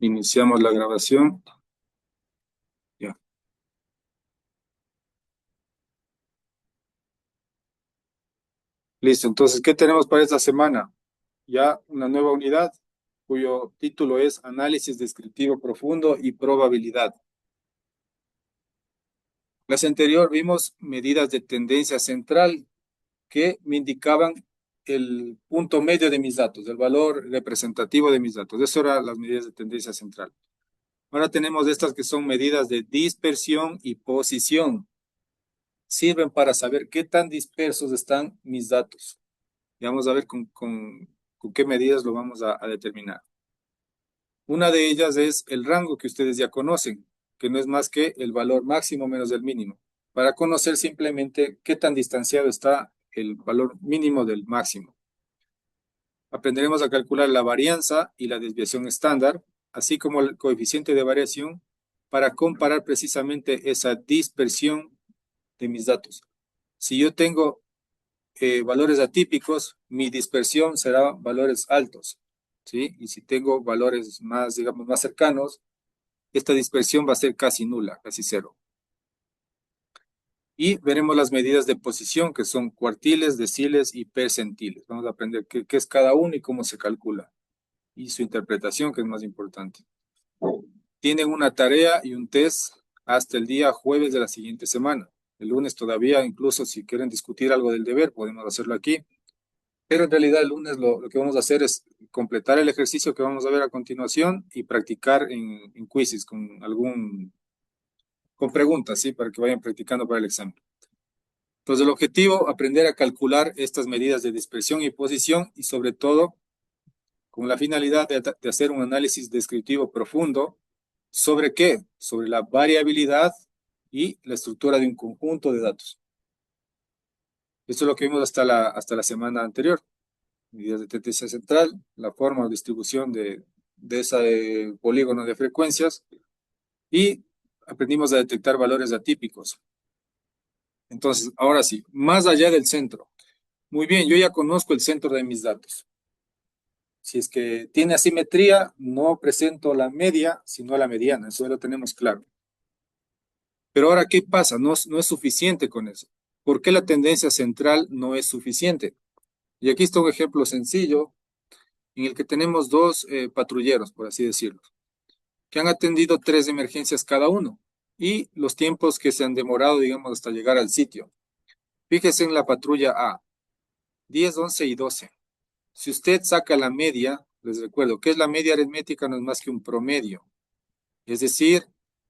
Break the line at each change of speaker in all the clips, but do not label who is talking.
Iniciamos la grabación. Ya. Listo. Entonces, ¿qué tenemos para esta semana? Ya una nueva unidad cuyo título es Análisis Descriptivo Profundo y Probabilidad. Clase anterior vimos medidas de tendencia central que me indicaban el punto medio de mis datos, el valor representativo de mis datos. Eso eran las medidas de tendencia central. Ahora tenemos estas que son medidas de dispersión y posición. Sirven para saber qué tan dispersos están mis datos. Y vamos a ver con qué medidas lo vamos a determinar. Una de ellas es el rango que ustedes ya conocen, que no es más que el valor máximo menos el mínimo, para conocer simplemente qué tan distanciado está el valor mínimo del máximo. Aprenderemos a calcular la varianza y la desviación estándar, así como el coeficiente de variación, para comparar precisamente esa dispersión de mis datos. Si yo tengo valores atípicos, mi dispersión será valores altos, ¿sí? Y si tengo valores más, digamos, más cercanos, esta dispersión va a ser casi nula, casi cero. Y veremos las medidas de posición, que son cuartiles, deciles y percentiles. Vamos a aprender qué es cada uno y cómo se calcula. Y su interpretación, que es más importante. Tienen una tarea y un test hasta el día jueves de la siguiente semana. El lunes todavía, incluso si quieren discutir algo del deber, podemos hacerlo aquí. Pero en realidad el lunes lo que vamos a hacer es completar el ejercicio que vamos a ver a continuación y practicar en quizzes con preguntas, ¿sí? Para que vayan practicando para el examen. Entonces el objetivo, aprender a calcular estas medidas de dispersión y posición y sobre todo con la finalidad de hacer un análisis descriptivo profundo. ¿Sobre qué? Sobre la variabilidad y la estructura de un conjunto de datos. Esto es lo que vimos hasta la semana anterior. Medidas de tendencia central, la forma o distribución de ese polígono de frecuencias y aprendimos a detectar valores atípicos. Entonces, ahora sí, más allá del centro. Muy bien, yo ya conozco el centro de mis datos. Si es que tiene asimetría, no presento la media, sino la mediana. Eso lo tenemos claro. Pero ahora, ¿qué pasa? No es suficiente con eso. ¿Por qué la tendencia central no es suficiente? Y aquí está un ejemplo sencillo en el que tenemos dos patrulleros, por así decirlo, que han atendido 3 emergencias cada uno y los tiempos que se han demorado, digamos, hasta llegar al sitio. Fíjese en la patrulla A, 10, 11 y 12. Si usted saca la media, les recuerdo que es la media aritmética, no es más que un promedio. Es decir,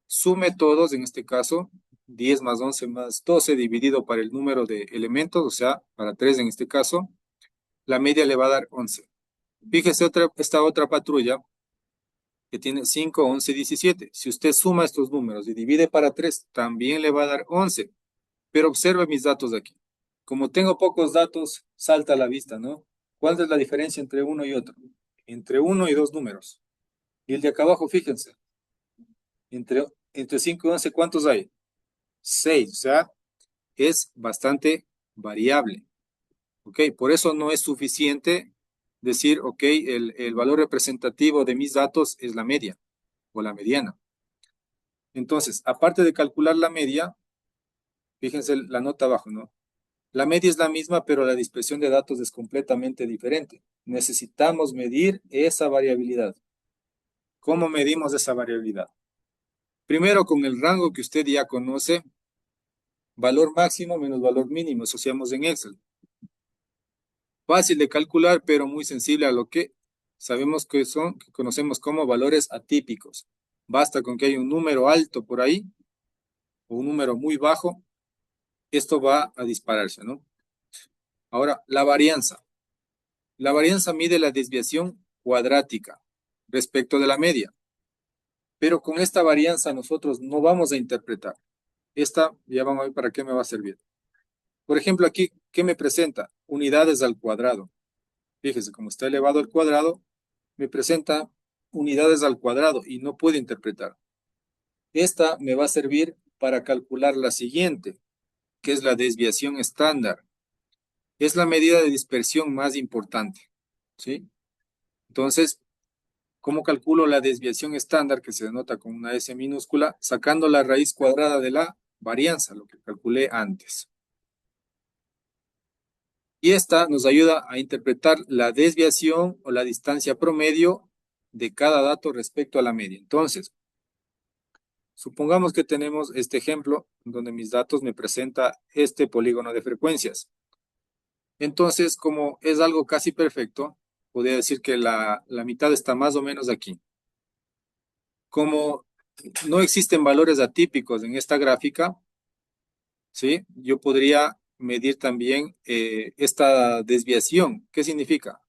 sume todos, en este caso, 10 más 11 más 12 dividido para el número de elementos, o sea, para 3 en este caso, la media le va a dar 11. Fíjese esta otra patrulla que tiene 5, 11, 17. Si usted suma estos números y divide para 3, también le va a dar 11. Pero observe mis datos de aquí. Como tengo pocos datos, salta a la vista, ¿no? ¿Cuál es la diferencia entre uno y otro? Entre uno y dos números. Y el de acá abajo, fíjense, entre 5 y 11, ¿cuántos hay? 6, o sea, es bastante variable. ¿Ok? Por eso no es suficiente decir, ok, el valor representativo de mis datos es la media o la mediana. Entonces, aparte de calcular la media, fíjense la nota abajo, ¿no? La media es la misma, pero la dispersión de datos es completamente diferente. Necesitamos medir esa variabilidad. ¿Cómo medimos esa variabilidad? Primero, con el rango que usted ya conoce, valor máximo menos valor mínimo, asociamos en Excel. Fácil de calcular, pero muy sensible a lo que sabemos que conocemos como valores atípicos. Basta con que haya un número alto por ahí o un número muy bajo, esto va a dispararse, ¿no? Ahora, la varianza. La varianza mide la desviación cuadrática respecto de la media, pero con esta varianza nosotros no vamos a interpretar. Esta, ya vamos a ver para qué me va a servir. Por ejemplo, aquí, ¿qué me presenta? Unidades al cuadrado. Fíjese, como está elevado al cuadrado, me presenta unidades al cuadrado y no puedo interpretar. Esta me va a servir para calcular la siguiente, que es la desviación estándar. Es la medida de dispersión más importante, ¿sí? Entonces, ¿Cómo calculo la desviación estándar, que se denota con una S minúscula, sacando la raíz cuadrada de la varianza, lo que calculé antes? Y esta nos ayuda a interpretar la desviación o la distancia promedio de cada dato respecto a la media. Entonces, supongamos que tenemos este ejemplo donde mis datos me presenta este polígono de frecuencias. Entonces, como es algo casi perfecto, podría decir que la mitad está más o menos aquí. Como no existen valores atípicos en esta gráfica, ¿sí? Yo podría medir también esta desviación. ¿Qué significa?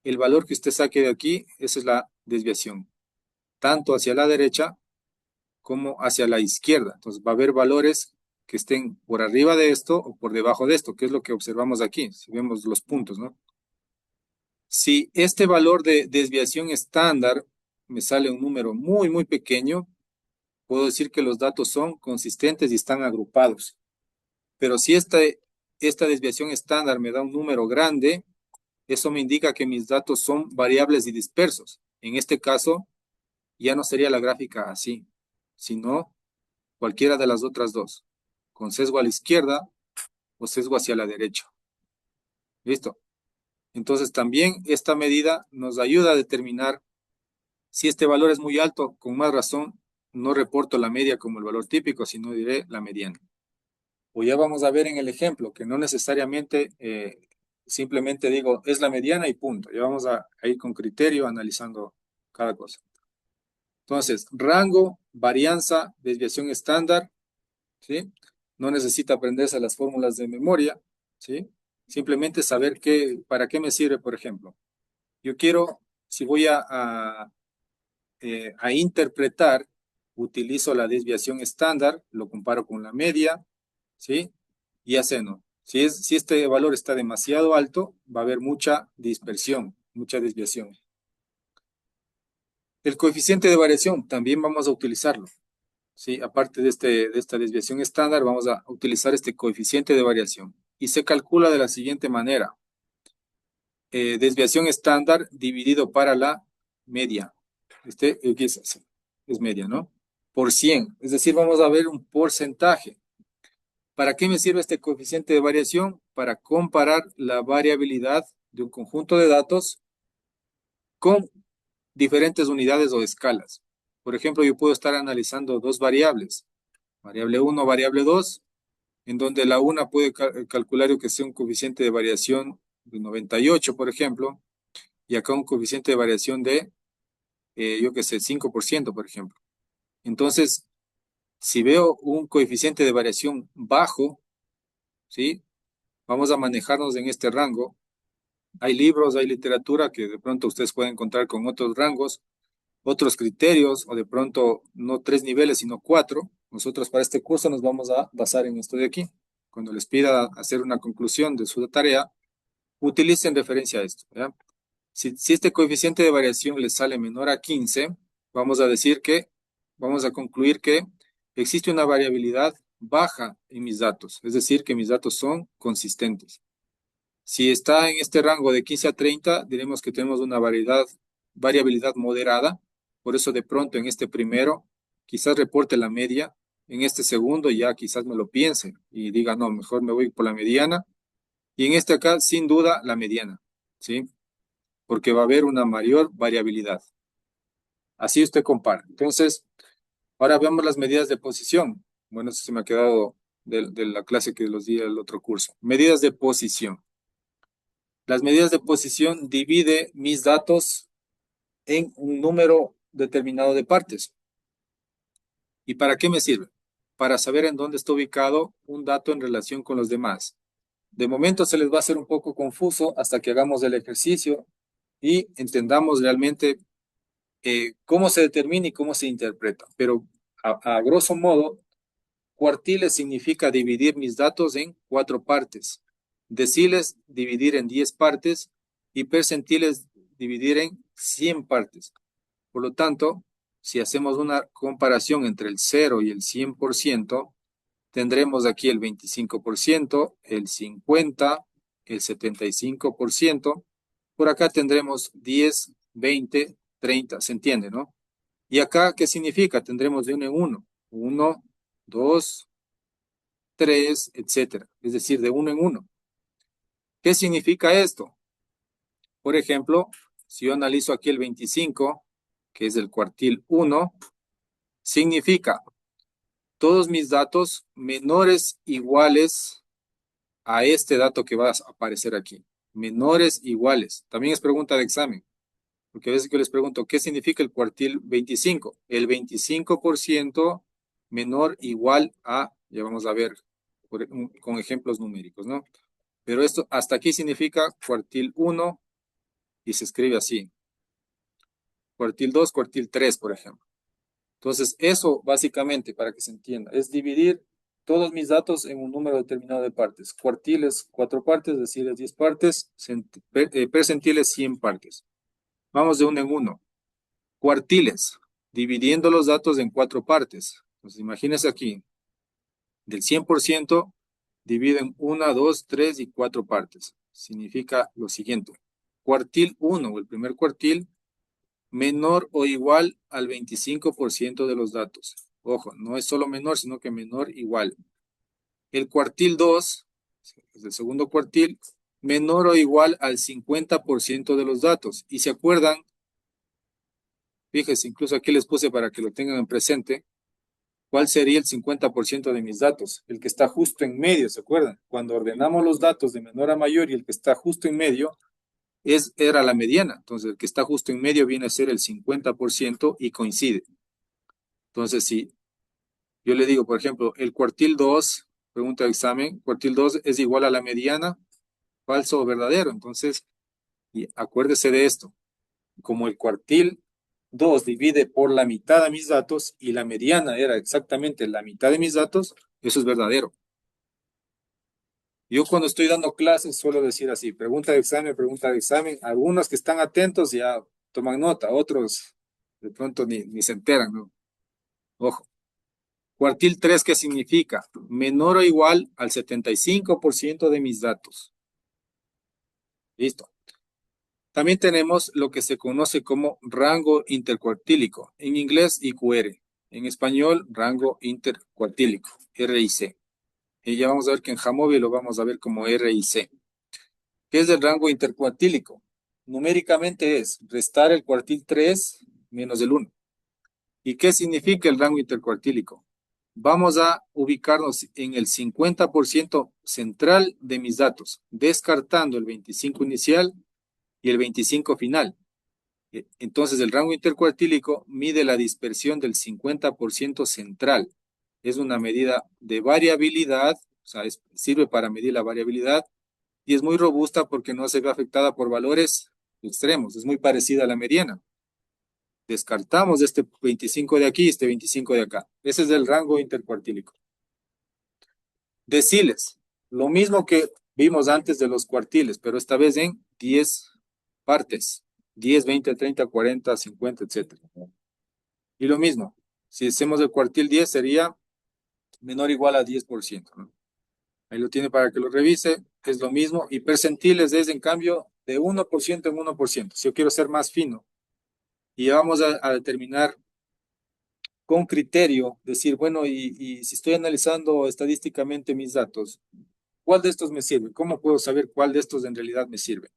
El valor que usted saque de aquí, esa es la desviación, tanto hacia la derecha como hacia la izquierda. Entonces va a haber valores que estén por arriba de esto o por debajo de esto, que es lo que observamos aquí, si vemos los puntos, ¿no? Si este valor de desviación estándar me sale un número muy, muy pequeño, puedo decir que los datos son consistentes y están agrupados. Pero si esta desviación estándar me da un número grande, eso me indica que mis datos son variables y dispersos. En este caso, ya no sería la gráfica así, sino cualquiera de las otras dos, con sesgo a la izquierda o sesgo hacia la derecha. ¿Listo? Entonces también esta medida nos ayuda a determinar si este valor es muy alto, con más razón, no reporto la media como el valor típico, sino diré la mediana. O ya vamos a ver en el ejemplo que no necesariamente simplemente digo es la mediana y punto. Ya vamos a ir con criterio analizando cada cosa. Entonces, rango, varianza, desviación estándar, ¿sí? No necesita aprenderse las fórmulas de memoria, ¿sí? Simplemente saber para qué me sirve, por ejemplo. Yo quiero, si voy a interpretar, utilizo la desviación estándar, lo comparo con la media, ¿sí? Y aceno. Si este valor está demasiado alto, va a haber mucha dispersión, mucha desviación. El coeficiente de variación también vamos a utilizarlo. ¿Sí? Aparte de esta desviación estándar, vamos a utilizar este coeficiente de variación. Y se calcula de la siguiente manera. Desviación estándar dividido para la media. Este es media, ¿no? Por 100. Es decir, vamos a ver un porcentaje. ¿Para qué me sirve este coeficiente de variación? Para comparar la variabilidad de un conjunto de datos con diferentes unidades o escalas. Por ejemplo, yo puedo estar analizando dos variables, variable 1, variable 2, en donde la una puede calcular yo que sea un coeficiente de variación de 98, por ejemplo, y acá un coeficiente de variación de, yo que sé, 5%, por ejemplo. Entonces, si veo un coeficiente de variación bajo, ¿sí? Vamos a manejarnos en este rango. Hay libros, hay literatura que de pronto ustedes pueden encontrar con otros rangos, otros criterios, o de pronto no 3 niveles, sino 4. Nosotros para este curso nos vamos a basar en esto de aquí. Cuando les pida hacer una conclusión de su tarea, utilicen referencia a esto, ¿ya? Si este coeficiente de variación les sale menor a 15, vamos a decir que, vamos a concluir que existe una variabilidad baja en mis datos, es decir, que mis datos son consistentes. Si está en este rango de 15 a 30, diremos que tenemos una variabilidad moderada. Por eso de pronto en este primero quizás reporte la media. En este segundo ya quizás me lo piense y diga, no, mejor me voy por la mediana. Y en este acá, sin duda, la mediana, ¿sí? Porque va a haber una mayor variabilidad. Así usted compara. Entonces, ahora veamos las medidas de posición. Bueno, eso se me ha quedado de la clase que los di el otro curso. Medidas de posición. Las medidas de posición divide mis datos en un número determinado de partes. ¿Y para qué me sirve? Para saber en dónde está ubicado un dato en relación con los demás. De momento se les va a hacer un poco confuso hasta que hagamos el ejercicio y entendamos realmente cómo se determina y cómo se interpreta. Pero a grosso modo, cuartiles significa dividir mis datos en 4 partes. Deciles dividir en 10 partes y percentiles dividir en 100 partes. Por lo tanto, si hacemos una comparación entre el 0 y el 100%, tendremos aquí el 25%, el 50%, el 75%. Por acá tendremos 10, 20, 30, ¿se entiende, no? Y acá, ¿qué significa? Tendremos de uno en uno. 1, 2, 3, etcétera. Es decir, de uno en uno. ¿Qué significa esto? Por ejemplo, si yo analizo aquí el 25, que es el cuartil 1, significa todos mis datos menores iguales a este dato que va a aparecer aquí. Menores iguales. También es pregunta de examen. Porque a veces que les pregunto, ¿qué significa el cuartil 25? El 25% menor igual a, ya vamos a ver con ejemplos numéricos, ¿no? Pero esto hasta aquí significa cuartil 1 y se escribe así. Cuartil 2, cuartil 3, por ejemplo. Entonces, eso básicamente, para que se entienda, es dividir todos mis datos en un número determinado de partes. Cuartiles, 4 partes, deciles 10 partes, percentiles, 100 partes. Vamos de uno en uno. Cuartiles, dividiendo los datos en 4 partes. Entonces, imagínense aquí, del 100%, dividen 1, 2, 3 y 4 partes. Significa lo siguiente. Cuartil 1, o el primer cuartil, menor o igual al 25% de los datos. Ojo, no es solo menor, sino que menor igual. El cuartil 2, es el segundo cuartil, menor o igual al 50% de los datos. Y se acuerdan, fíjense, incluso aquí les puse para que lo tengan en presente, ¿cuál sería el 50% de mis datos? El que está justo en medio, ¿se acuerdan? Cuando ordenamos los datos de menor a mayor y el que está justo en medio, era la mediana. Entonces, el que está justo en medio viene a ser el 50% y coincide. Entonces, si yo le digo, por ejemplo, el cuartil 2, pregunta de examen, cuartil 2 es igual a la mediana, falso o verdadero. Entonces, y acuérdese de esto. Como el cuartil 2 divide por la mitad de mis datos y la mediana era exactamente la mitad de mis datos, eso es verdadero. Yo cuando estoy dando clases suelo decir así, pregunta de examen, pregunta de examen. Algunos que están atentos ya toman nota, otros de pronto ni se enteran, ¿no? Ojo. Cuartil 3, ¿qué significa? Menor o igual al 75% de mis datos. Listo. También tenemos lo que se conoce como rango intercuartílico. En inglés, IQR. En español, rango intercuartílico, RIC. Y ya vamos a ver que en Jamovi lo vamos a ver como RIC. ¿Qué es el rango intercuartílico? Numéricamente es restar el cuartil 3 menos el 1. ¿Y qué significa el rango intercuartílico? Vamos a ubicarnos en el 50% central de mis datos, descartando el 25 inicial y el 25 final. Entonces, el rango intercuartílico mide la dispersión del 50% central. Es una medida de variabilidad, o sea, sirve para medir la variabilidad y es muy robusta porque no se ve afectada por valores extremos. Es muy parecida a la mediana. Descartamos este 25 de aquí y este 25 de acá. Ese es el rango intercuartílico. Deciles, lo mismo que vimos antes de los cuartiles, pero esta vez en 10 partes. 10, 20, 30, 40, 50, etc. Y lo mismo, si hacemos el cuartil 10 sería menor o igual a 10%, ¿no? Ahí lo tiene para que lo revise, es lo mismo. Y percentiles es en cambio de 1% en 1%. Si yo quiero ser más fino y vamos a determinar con criterio, decir, bueno, y si estoy analizando estadísticamente mis datos, ¿cuál de estos me sirve? ¿Cómo puedo saber cuál de estos en realidad me sirve?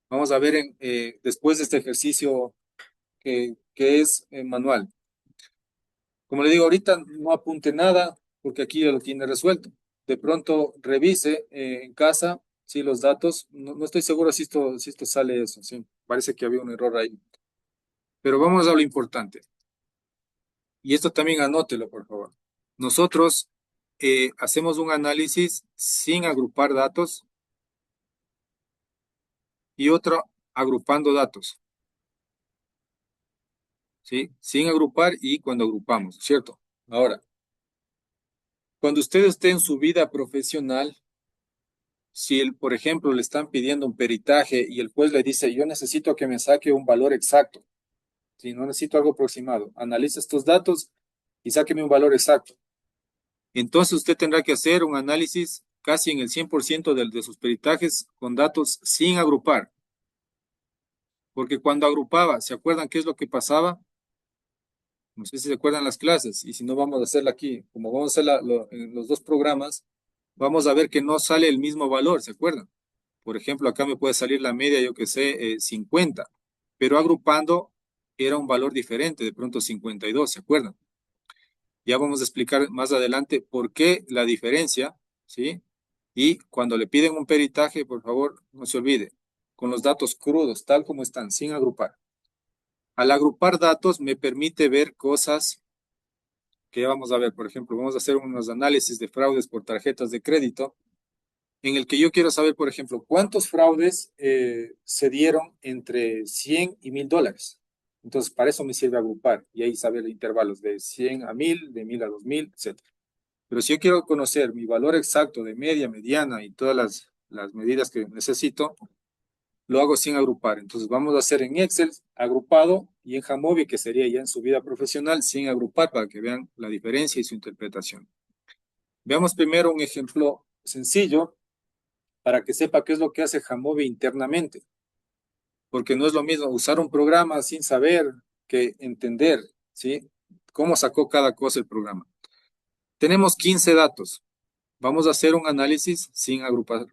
Vamos a ver después de este ejercicio que es manual. Como le digo, ahorita no apunte nada porque aquí ya lo tiene resuelto. De pronto revise en casa, sí, los datos. No estoy seguro si esto sale eso, sí. Parece que había un error ahí. Pero vamos a lo importante. Y esto también anótelo, por favor. Nosotros hacemos un análisis sin agrupar datos y otro agrupando datos, ¿sí? Sin agrupar y cuando agrupamos, ¿cierto? Ahora, cuando usted esté en su vida profesional, si por ejemplo, le están pidiendo un peritaje y el juez le dice, yo necesito que me saque un valor exacto, si no necesito algo aproximado, analice estos datos y sáqueme un valor exacto. Entonces usted tendrá que hacer un análisis casi en el 100% de sus peritajes con datos sin agrupar. Porque cuando agrupaba, ¿se acuerdan qué es lo que pasaba? No sé si se acuerdan las clases, y si no vamos a hacerla aquí, como vamos a hacer en los dos programas, vamos a ver que no sale el mismo valor, ¿se acuerdan? Por ejemplo, acá me puede salir la media, yo que sé, 50, pero agrupando era un valor diferente, de pronto 52, ¿se acuerdan? Ya vamos a explicar más adelante por qué la diferencia, ¿sí? Y cuando le piden un peritaje, por favor, no se olvide, con los datos crudos, tal como están, sin agrupar. Al agrupar datos me permite ver cosas que vamos a ver. Por ejemplo, vamos a hacer unos análisis de fraudes por tarjetas de crédito, en el que yo quiero saber, por ejemplo, cuántos fraudes se dieron entre 100 y $1000. Entonces, para eso me sirve agrupar y ahí saber intervalos de 100 a 1000, de 1000 a 2000, etcétera. Pero si yo quiero conocer mi valor exacto de media, mediana y todas las medidas que necesito, lo hago sin agrupar. Entonces vamos a hacer en Excel agrupado y en Jamovi, que sería ya en su vida profesional, sin agrupar para que vean la diferencia y su interpretación. Veamos primero un ejemplo sencillo para que sepa qué es lo que hace Jamovi internamente. Porque no es lo mismo usar un programa sin saber que entender, ¿sí? Cómo sacó cada cosa el programa. Tenemos 15 datos. Vamos a hacer un análisis sin agrupar.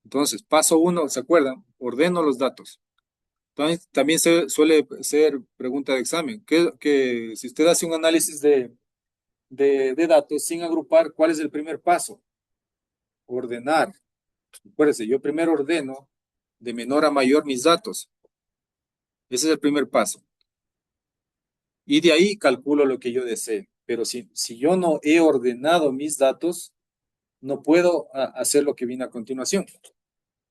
Entonces, paso uno, ¿se acuerdan? Ordeno los datos. También suele ser pregunta de examen, que si usted hace un análisis de datos sin agrupar, ¿cuál es el primer paso? Ordenar. Acuérdense, yo primero ordeno de menor a mayor mis datos. Ese es el primer paso. Y de ahí calculo lo que yo desee. Pero si yo no he ordenado mis datos, no puedo hacer lo que viene a continuación.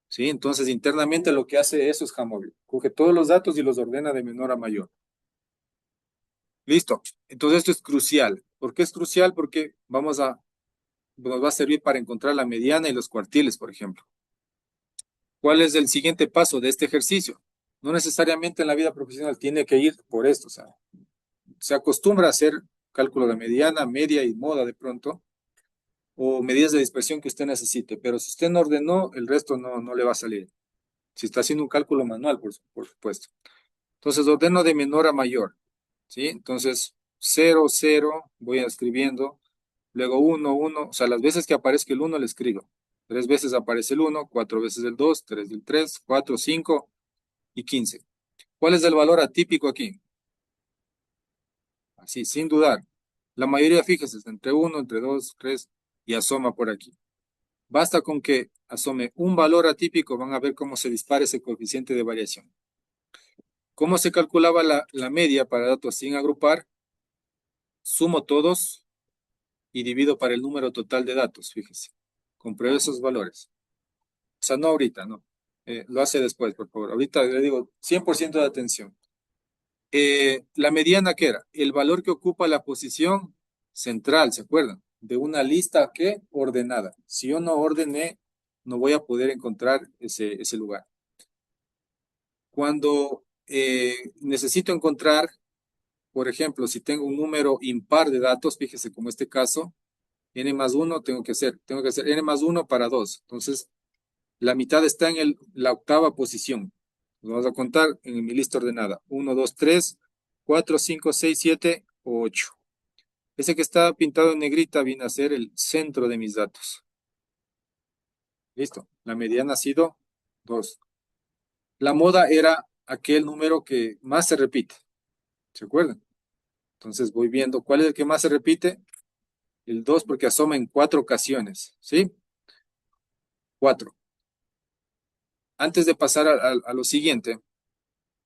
¿Sí? Entonces, internamente lo que hace eso es Jamovi. Coge todos los datos y los ordena de menor a mayor. Listo. Entonces, esto es crucial. ¿Por qué es crucial? Porque nos va a servir para encontrar la mediana y los cuartiles, por ejemplo. ¿Cuál es el siguiente paso de este ejercicio? No necesariamente en la vida profesional tiene que ir por esto. O sea, se acostumbra a hacer cálculo de mediana, media y moda de pronto, o medidas de dispersión que usted necesite, pero si usted no ordenó, el resto no le va a salir. Si está haciendo un cálculo manual, por supuesto. Entonces, ordeno de menor a mayor, ¿sí? Entonces, 0, 0, voy escribiendo, luego 1, 1, o sea, las veces que aparezca el 1 le escribo. 3 veces aparece el 1, 4 veces el 2, 3 del 3, 4, 5 y 15. ¿Cuál es el valor atípico aquí? Así, sin dudar. La mayoría, fíjese, está entre 1, entre 2, 3 y asoma por aquí. Basta con que asome un valor atípico, van a ver cómo se dispara ese coeficiente de variación. ¿Cómo se calculaba la media para datos sin agrupar? Sumo todos y divido para el número total de datos, fíjese. Compruebe esos valores. O sea, no ahorita, no. Lo hace después, por favor. Ahorita le digo 100% de atención. La mediana, ¿qué era? El valor que ocupa la posición central, ¿se acuerdan? De una lista que ordenada. Si yo no ordené, no voy a poder encontrar ese lugar. Cuando necesito encontrar, por ejemplo, si tengo un número impar de datos, fíjese como este caso, n más 1 tengo que hacer n más 1 para 2. Entonces, la mitad está en la octava posición. Vamos a contar en mi lista ordenada. 1, 2, 3, 4, 5, 6, 7, 8. Ese que está pintado en negrita viene a ser el centro de mis datos. Listo. La mediana ha sido 2. La moda era aquel número que más se repite. ¿Se acuerdan? Entonces voy viendo cuál es el que más se repite. El 2 porque asoma en 4 ocasiones. ¿Sí? 4. Antes de pasar a lo siguiente,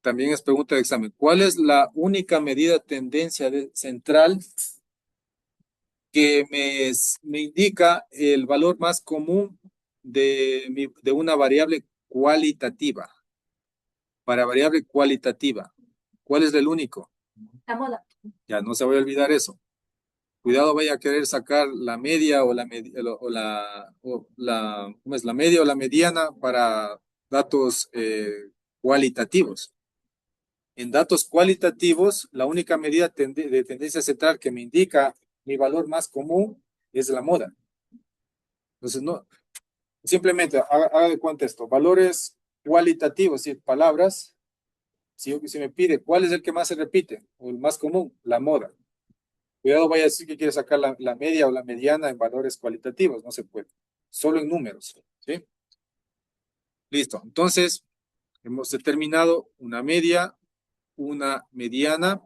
también es pregunta de examen. ¿Cuál es la única medida tendencia central que me indica el valor más común de una variable cualitativa? Para variable cualitativa, ¿cuál es el único? La moda. Ya, no se vaya a olvidar eso. Cuidado, vaya a querer sacar la media ¿cómo es? La media o la mediana para datos cualitativos. En datos cualitativos, la única medida de tendencia central que me indica mi valor más común es la moda. Entonces, no, simplemente haga de cuenta esto. Valores cualitativos, es decir, palabras Si me pide cuál es el que más se repite, o el más común, la moda. Cuidado, vaya a decir que quiere sacar la media o la mediana en valores cualitativos, no se puede. Solo en números, ¿sí? Listo. Entonces, hemos determinado una media, una mediana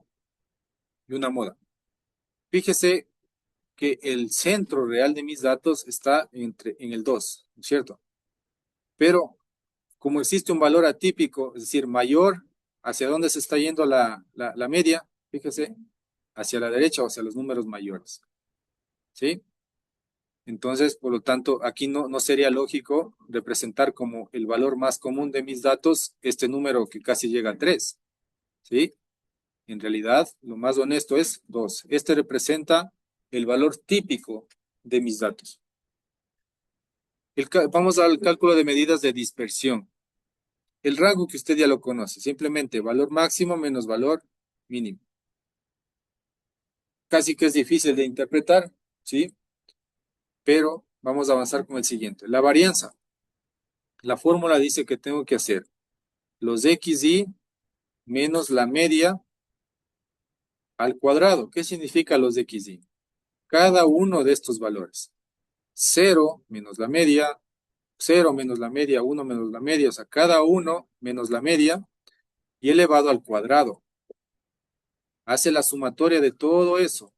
y una moda. Fíjese que el centro real de mis datos está en el 2, ¿no es cierto? Pero como existe un valor atípico, es decir, mayor, ¿hacia dónde se está yendo la media? Fíjese, hacia la derecha o hacia los números mayores, ¿sí? Entonces, por lo tanto, aquí no sería lógico representar como el valor más común de mis datos este número que casi llega a 3, ¿sí? En realidad, lo más honesto es 2. Este representa el valor típico de mis datos. Vamos al cálculo de medidas de dispersión. El rango que usted ya lo conoce, simplemente valor máximo menos valor mínimo. Casi que es difícil de interpretar, ¿sí? Pero vamos a avanzar con el siguiente. La varianza. La fórmula dice que tengo que hacer los xy menos la media al cuadrado. ¿Qué significa los xy? Cada uno de estos valores. 0 menos la media, 0 menos la media, 1 menos la media, o sea, cada uno menos la media y elevado al cuadrado. Hace la sumatoria de todo eso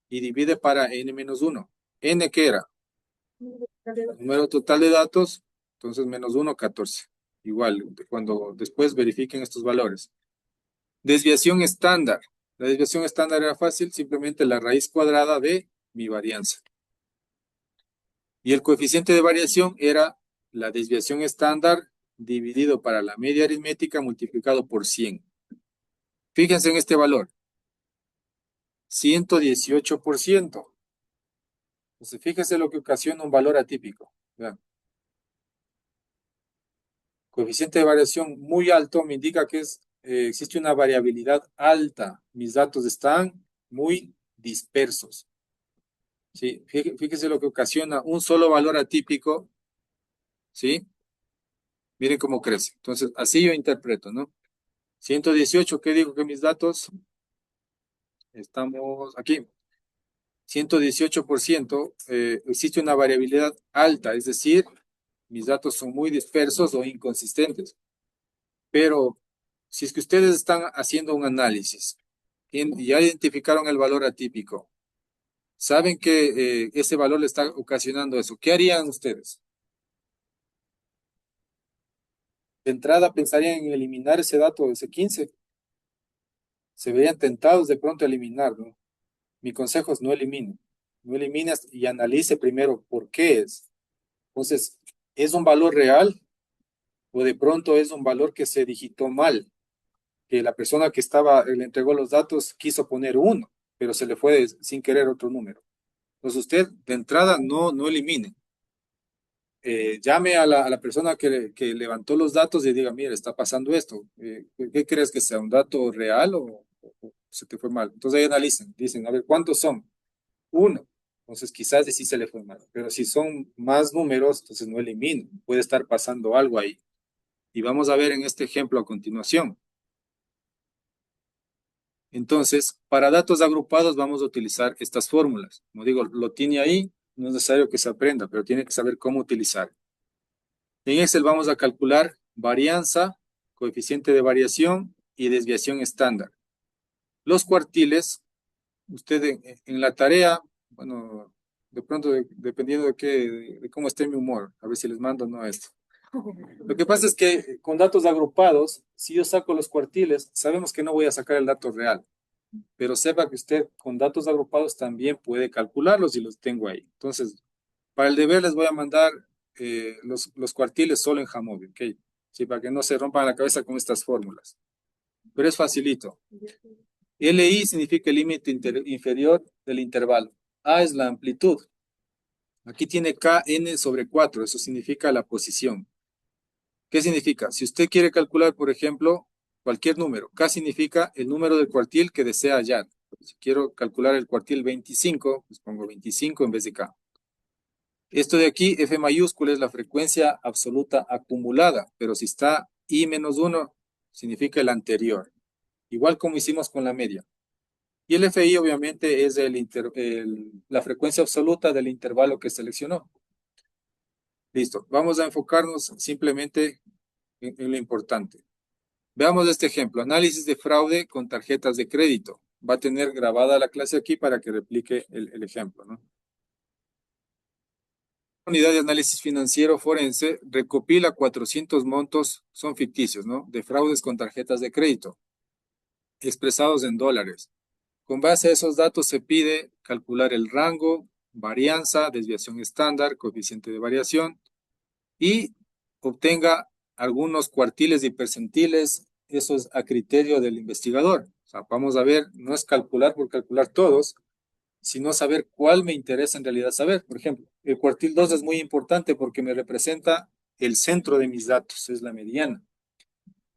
y divide para n menos 1. ¿N qué era? El número total de datos, entonces menos 1, 14. Igual, cuando después verifiquen estos valores. Desviación estándar. La desviación estándar era fácil, simplemente la raíz cuadrada de mi varianza. Y el coeficiente de variación era la desviación estándar dividido para la media aritmética multiplicado por 100. Fíjense en este valor. 118%. Entonces, fíjense lo que ocasiona un valor atípico. Vean. Coeficiente de variación muy alto me indica que existe una variabilidad alta. Mis datos están muy dispersos. ¿Sí? Fíjese lo que ocasiona un solo valor atípico. ¿Sí? Miren cómo crece. Entonces, así yo interpreto, ¿no? 118, ¿qué digo que mis datos? Estamos aquí. 118%, existe una variabilidad alta, es decir, mis datos son muy dispersos o inconsistentes. Pero si es que ustedes están haciendo un análisis y ya identificaron el valor atípico, saben que ese valor le está ocasionando eso, ¿qué harían ustedes? De entrada pensarían en eliminar ese dato, ese 15. Se verían tentados de pronto a eliminar, ¿no? Mi consejo es no elimine. No elimines y analice primero por qué es. Entonces, ¿es un valor real o de pronto es un valor que se digitó mal? Que la persona que le entregó los datos quiso poner 1, pero se le fue sin querer otro número. Entonces usted de entrada no elimine. Llame a la persona que levantó los datos y diga, mira, está pasando esto. ¿Qué crees que sea? ¿Un dato real o se te fue mal? Entonces ahí analicen, dicen, a ver, ¿cuántos son? 1. Entonces quizás sí se le fue mal. Pero si son más números, entonces no elimine. Puede estar pasando algo ahí. Y vamos a ver en este ejemplo a continuación. Entonces, para datos agrupados vamos a utilizar estas fórmulas. Como digo, lo tiene ahí, no es necesario que se aprenda, pero tiene que saber cómo utilizar. En Excel vamos a calcular varianza, coeficiente de variación y desviación estándar. Los cuartiles, usted en la tarea, bueno, de pronto dependiendo de cómo esté mi humor, a ver si les mando o no esto. Lo que pasa es que con datos agrupados, si yo saco los cuartiles, sabemos que no voy a sacar el dato real, pero sepa que usted con datos agrupados también puede calcularlos y los tengo ahí. Entonces, para el deber les voy a mandar los cuartiles solo en Jamovi, ¿ok? Sí, para que no se rompan la cabeza con estas fórmulas. Pero es facilito. LI significa el límite inferior del intervalo. A es la amplitud. Aquí tiene KN sobre 4, eso significa la posición. ¿Qué significa? Si usted quiere calcular, por ejemplo, cualquier número, K significa el número del cuartil que desea hallar. Si quiero calcular el cuartil 25, pues pongo 25 en vez de K. Esto de aquí, F mayúscula, es la frecuencia absoluta acumulada, pero si está I menos 1, significa el anterior, igual como hicimos con la media. Y el FI obviamente es la frecuencia absoluta del intervalo que seleccionó. Listo, vamos a enfocarnos simplemente en lo importante. Veamos este ejemplo, análisis de fraude con tarjetas de crédito. Va a tener grabada la clase aquí para que replique el ejemplo, ¿no? Unidad de análisis financiero forense recopila 400 montos, son ficticios, ¿no? De fraudes con tarjetas de crédito, expresados en dólares. Con base a esos datos se pide calcular el rango, varianza, desviación estándar, coeficiente de variación y obtenga algunos cuartiles y percentiles, eso es a criterio del investigador. O sea, vamos a ver, no es calcular por calcular todos, sino saber cuál me interesa en realidad saber. Por ejemplo, el cuartil 2 es muy importante porque me representa el centro de mis datos, es la mediana.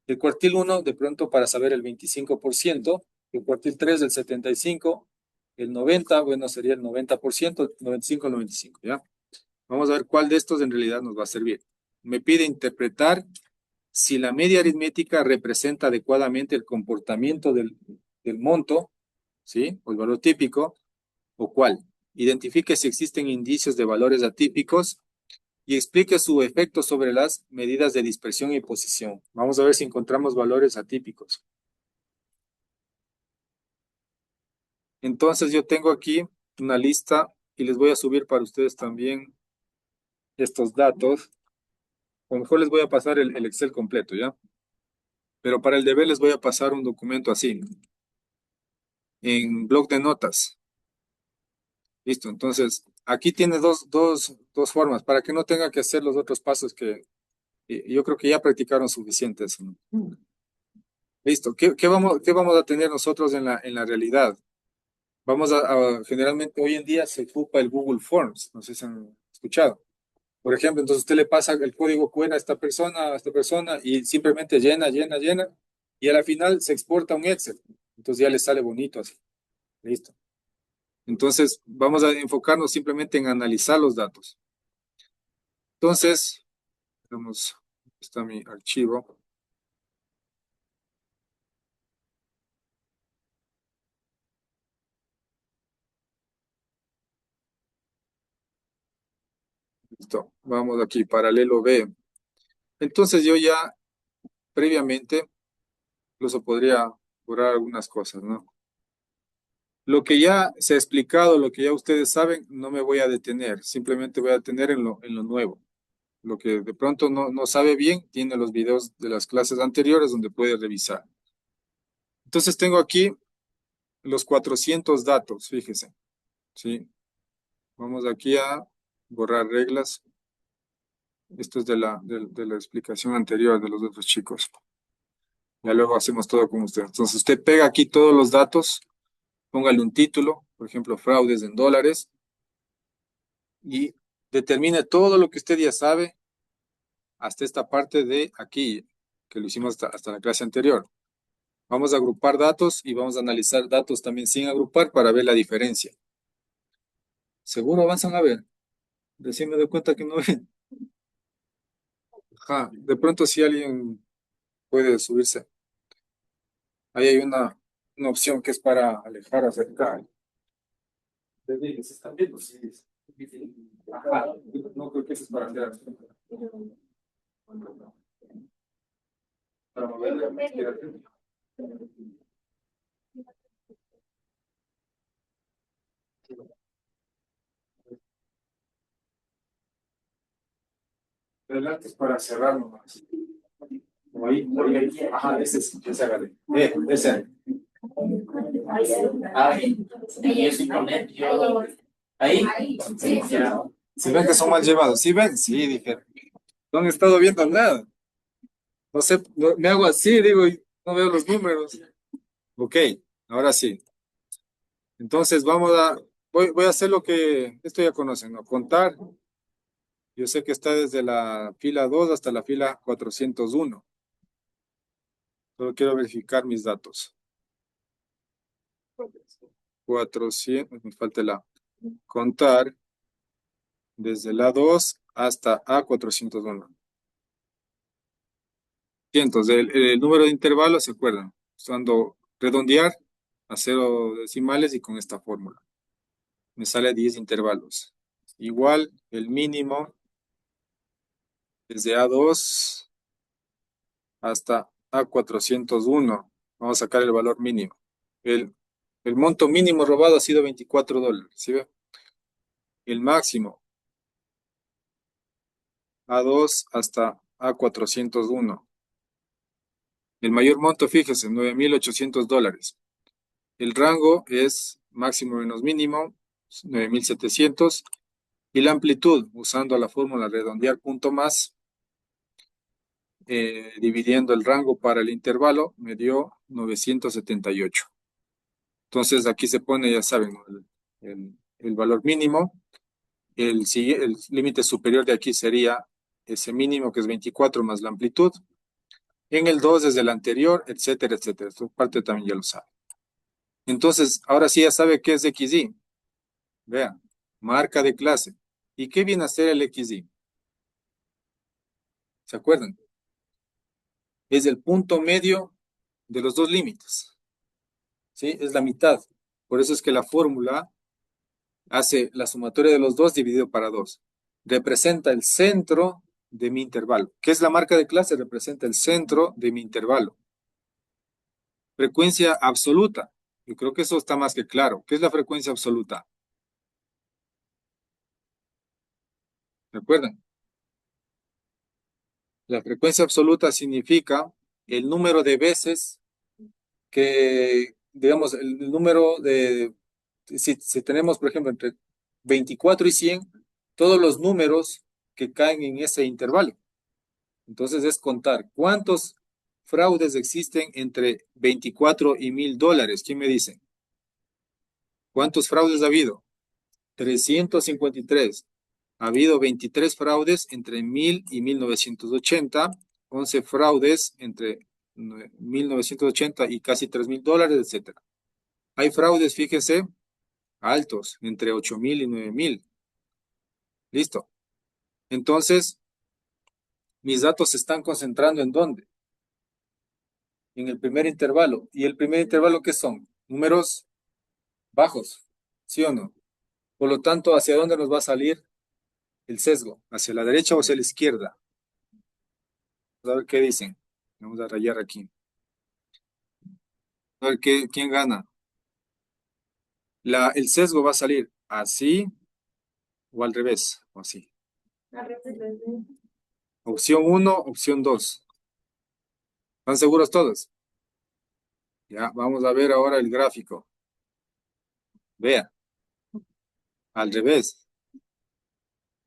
El cuartil 1, de pronto, para saber el 25%, el cuartil 3, el 75%, el 90%, bueno, sería el 90%, 95, 95, ¿ya? Vamos a ver cuál de estos en realidad nos va a servir. Me pide interpretar si la media aritmética representa adecuadamente el comportamiento del monto, ¿sí? O el valor típico, o cuál. Identifique si existen indicios de valores atípicos y explique su efecto sobre las medidas de dispersión y posición. Vamos a ver si encontramos valores atípicos. Entonces yo tengo aquí una lista y les voy a subir para ustedes también estos datos. O mejor les voy a pasar el Excel completo, ¿ya? Pero para el deber les voy a pasar un documento así, en bloc de notas. Listo, entonces aquí tiene dos formas para que no tenga que hacer los otros pasos que yo creo que ya practicaron suficientes, ¿no? Listo, ¿qué vamos a tener nosotros en la realidad? Generalmente hoy en día se ocupa el Google Forms, no sé si han escuchado. Por ejemplo, entonces usted le pasa el código QR a esta persona y simplemente llena, llena, llena y a la final se exporta un Excel. Entonces ya le sale bonito así. Listo. Entonces vamos a enfocarnos simplemente en analizar los datos. Entonces, vamos, está mi archivo. Listo. Vamos aquí, paralelo B. Entonces yo ya previamente incluso podría borrar algunas cosas, ¿no? Lo que ya se ha explicado, lo que ya ustedes saben, no me voy a detener, simplemente voy a detener en lo nuevo. Lo que de pronto no sabe bien, tiene los videos de las clases anteriores donde puede revisar. Entonces tengo aquí los 400 datos, fíjese, ¿sí? Vamos aquí a borrar reglas. Esto es de la explicación anterior de los otros chicos. Ya luego hacemos todo con usted. Entonces usted pega aquí todos los datos, póngale un título, por ejemplo, fraudes en dólares, y determine todo lo que usted ya sabe hasta esta parte de aquí, que lo hicimos hasta la clase anterior. Vamos a agrupar datos y vamos a analizar datos también sin agrupar para ver la diferencia. ¿Seguro avanzan a ver? Recién me doy cuenta que no ven. Ajá, de pronto si alguien puede subirse. Ahí hay una opción que es para alejar, acercar. ¿Se están viendo? Sí. Ajá, no creo que eso es para hacer. Para mover la izquierda. Adelante es para cerrar nomás. Como ahí, ahí. Ajá, ese agarré. Ese. Ahí. Ahí. Sí, ya. Si ven que son mal llevados, ¿sí ven? Sí, dije. No han estado viendo nada. No sé, me hago así, digo, y no veo los números. Ok, ahora sí. Entonces voy a hacer lo que esto ya conocen, ¿no? Contar. Yo sé que está desde la fila 2 hasta la fila 401. Solo quiero verificar mis datos. 400, me falta la contar desde la 2 hasta A401. Sí, entonces el número de intervalos, ¿se acuerdan? Usando redondear a cero decimales y con esta fórmula. Me sale 10 intervalos. Igual el mínimo desde A2 hasta A401. Vamos a sacar el valor mínimo. El, el monto mínimo robado ha sido $24. ¿Sí ve? El máximo A2 hasta A401. El mayor monto, fíjese, $9,800. El rango es máximo menos mínimo, 9,700. Y la amplitud, usando la fórmula redondear punto más, dividiendo el rango para el intervalo, me dio 978. Entonces aquí se pone, ya saben, ¿no? El valor mínimo. El límite superior de aquí sería ese mínimo que es 24 más la amplitud. En el 2 desde el anterior, etcétera, etcétera. Esta parte también ya lo sabe. Entonces, ahora sí ya sabe qué es XY. Vean, marca de clase. ¿Y qué viene a ser el XY? ¿Se acuerdan? Es el punto medio de los dos límites. ¿Sí? Es la mitad. Por eso es que la fórmula hace la sumatoria de los dos dividido para dos. Representa el centro de mi intervalo. ¿Qué es la marca de clase? Representa el centro de mi intervalo. Frecuencia absoluta. Yo creo que eso está más que claro. ¿Qué es la frecuencia absoluta? ¿Recuerdan? La frecuencia absoluta significa el número de veces que, digamos, el número de, si tenemos, por ejemplo, entre 24 y 100, todos los números que caen en ese intervalo. Entonces es contar cuántos fraudes existen entre 24 y $1,000. ¿Quién me dice? ¿Cuántos fraudes ha habido? 353. Ha habido 23 fraudes entre 1,000 y 1,980, 11 fraudes entre 1,980 y casi $3,000, etcétera. Hay fraudes, fíjese, altos, entre 8,000 y 9,000. Listo. Entonces, mis datos se están concentrando ¿en dónde? En el primer intervalo. ¿Y el primer intervalo qué son? Números bajos, ¿sí o no? Por lo tanto, ¿hacia dónde nos va a salir el sesgo? ¿Hacia la derecha o hacia la izquierda? Vamos a ver qué dicen. Vamos a rayar aquí. A ver quién gana. El sesgo va a salir así o al revés, o así. Opción uno, opción 2. ¿Están seguros todos? Ya, vamos a ver ahora el gráfico. Vea, al revés.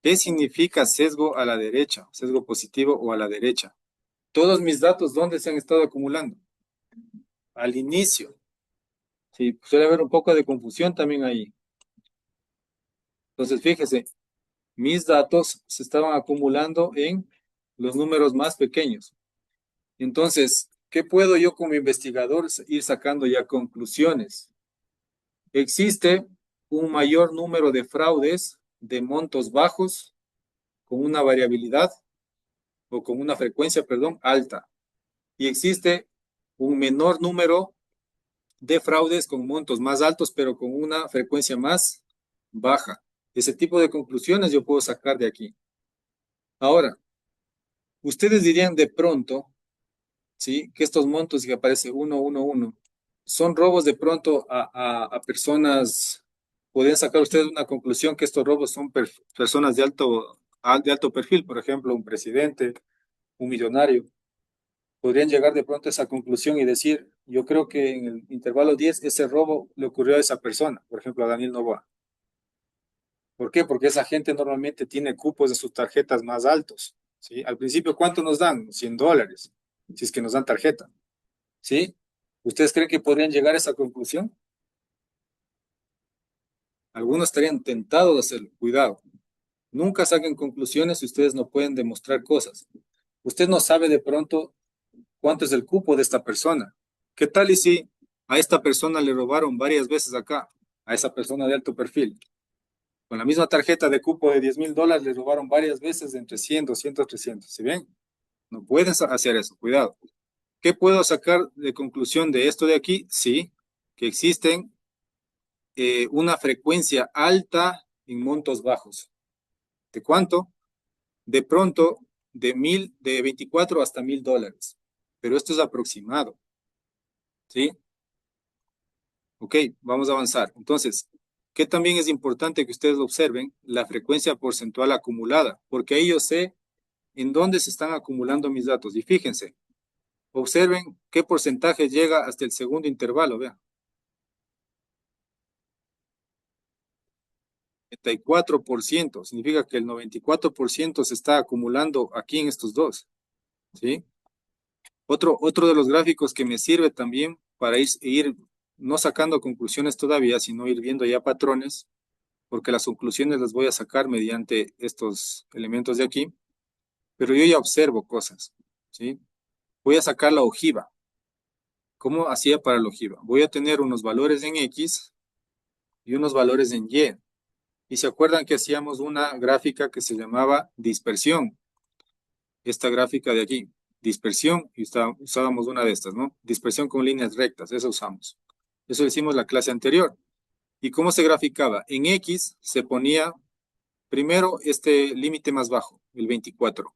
¿Qué significa sesgo a la derecha? Sesgo positivo o a la derecha. Todos mis datos, ¿dónde se han estado acumulando? Al inicio. Sí, suele haber un poco de confusión también ahí. Entonces, fíjese, mis datos se estaban acumulando en los números más pequeños. Entonces, ¿qué puedo yo como investigador ir sacando ya conclusiones? Existe un mayor número de fraudes de montos bajos con una variabilidad o con una frecuencia, perdón, alta. Y existe un menor número de fraudes con montos más altos, pero con una frecuencia más baja. Ese tipo de conclusiones yo puedo sacar de aquí. Ahora, ustedes dirían de pronto, ¿sí? Que estos montos que aparece 111 son robos de pronto a personas. Podrían sacar ustedes una conclusión que estos robos son personas de alto perfil, por ejemplo, un presidente, un millonario. Podrían llegar de pronto a esa conclusión y decir, yo creo que en el intervalo 10 ese robo le ocurrió a esa persona, por ejemplo, a Daniel Noboa. ¿Por qué? Porque esa gente normalmente tiene cupos de sus tarjetas más altos, ¿sí? Al principio, ¿cuánto nos dan? $100, si es que nos dan tarjeta, ¿sí? ¿Ustedes creen que podrían llegar a esa conclusión? Algunos estarían tentados de hacerlo. Cuidado. Nunca saquen conclusiones si ustedes no pueden demostrar cosas. Usted no sabe de pronto cuánto es el cupo de esta persona. ¿Qué tal y si a esta persona le robaron varias veces acá, a esa persona de alto perfil? Con la misma tarjeta de cupo de $10,000 le robaron varias veces de entre 100, 200, 300. ¿Sí ven? No puedes hacer eso, cuidado. ¿Qué puedo sacar de conclusión de esto de aquí? Sí, que existen una frecuencia alta en montos bajos. ¿De cuánto? De pronto, de 24 hasta $1000. Pero esto es aproximado, ¿sí? Ok, vamos a avanzar. Entonces, ¿qué también es importante que ustedes observen? La frecuencia porcentual acumulada, porque ahí yo sé en dónde se están acumulando mis datos. Y fíjense, observen qué porcentaje llega hasta el segundo intervalo, vean. 94%, significa que el 94% se está acumulando aquí en estos dos, ¿sí? Otro de los gráficos que me sirve también para ir no sacando conclusiones todavía, sino ir viendo ya patrones, porque las conclusiones las voy a sacar mediante estos elementos de aquí, pero yo ya observo cosas, ¿sí? Voy a sacar la ojiva. ¿Cómo hacía para la ojiva? Voy a tener unos valores en X y unos valores en Y. Y se acuerdan que hacíamos una gráfica que se llamaba dispersión. Esta gráfica de aquí, dispersión, y usábamos una de estas, ¿no? Dispersión con líneas rectas, eso usamos. Eso hicimos la clase anterior. ¿Y cómo se graficaba? En X se ponía primero este límite más bajo, el 24.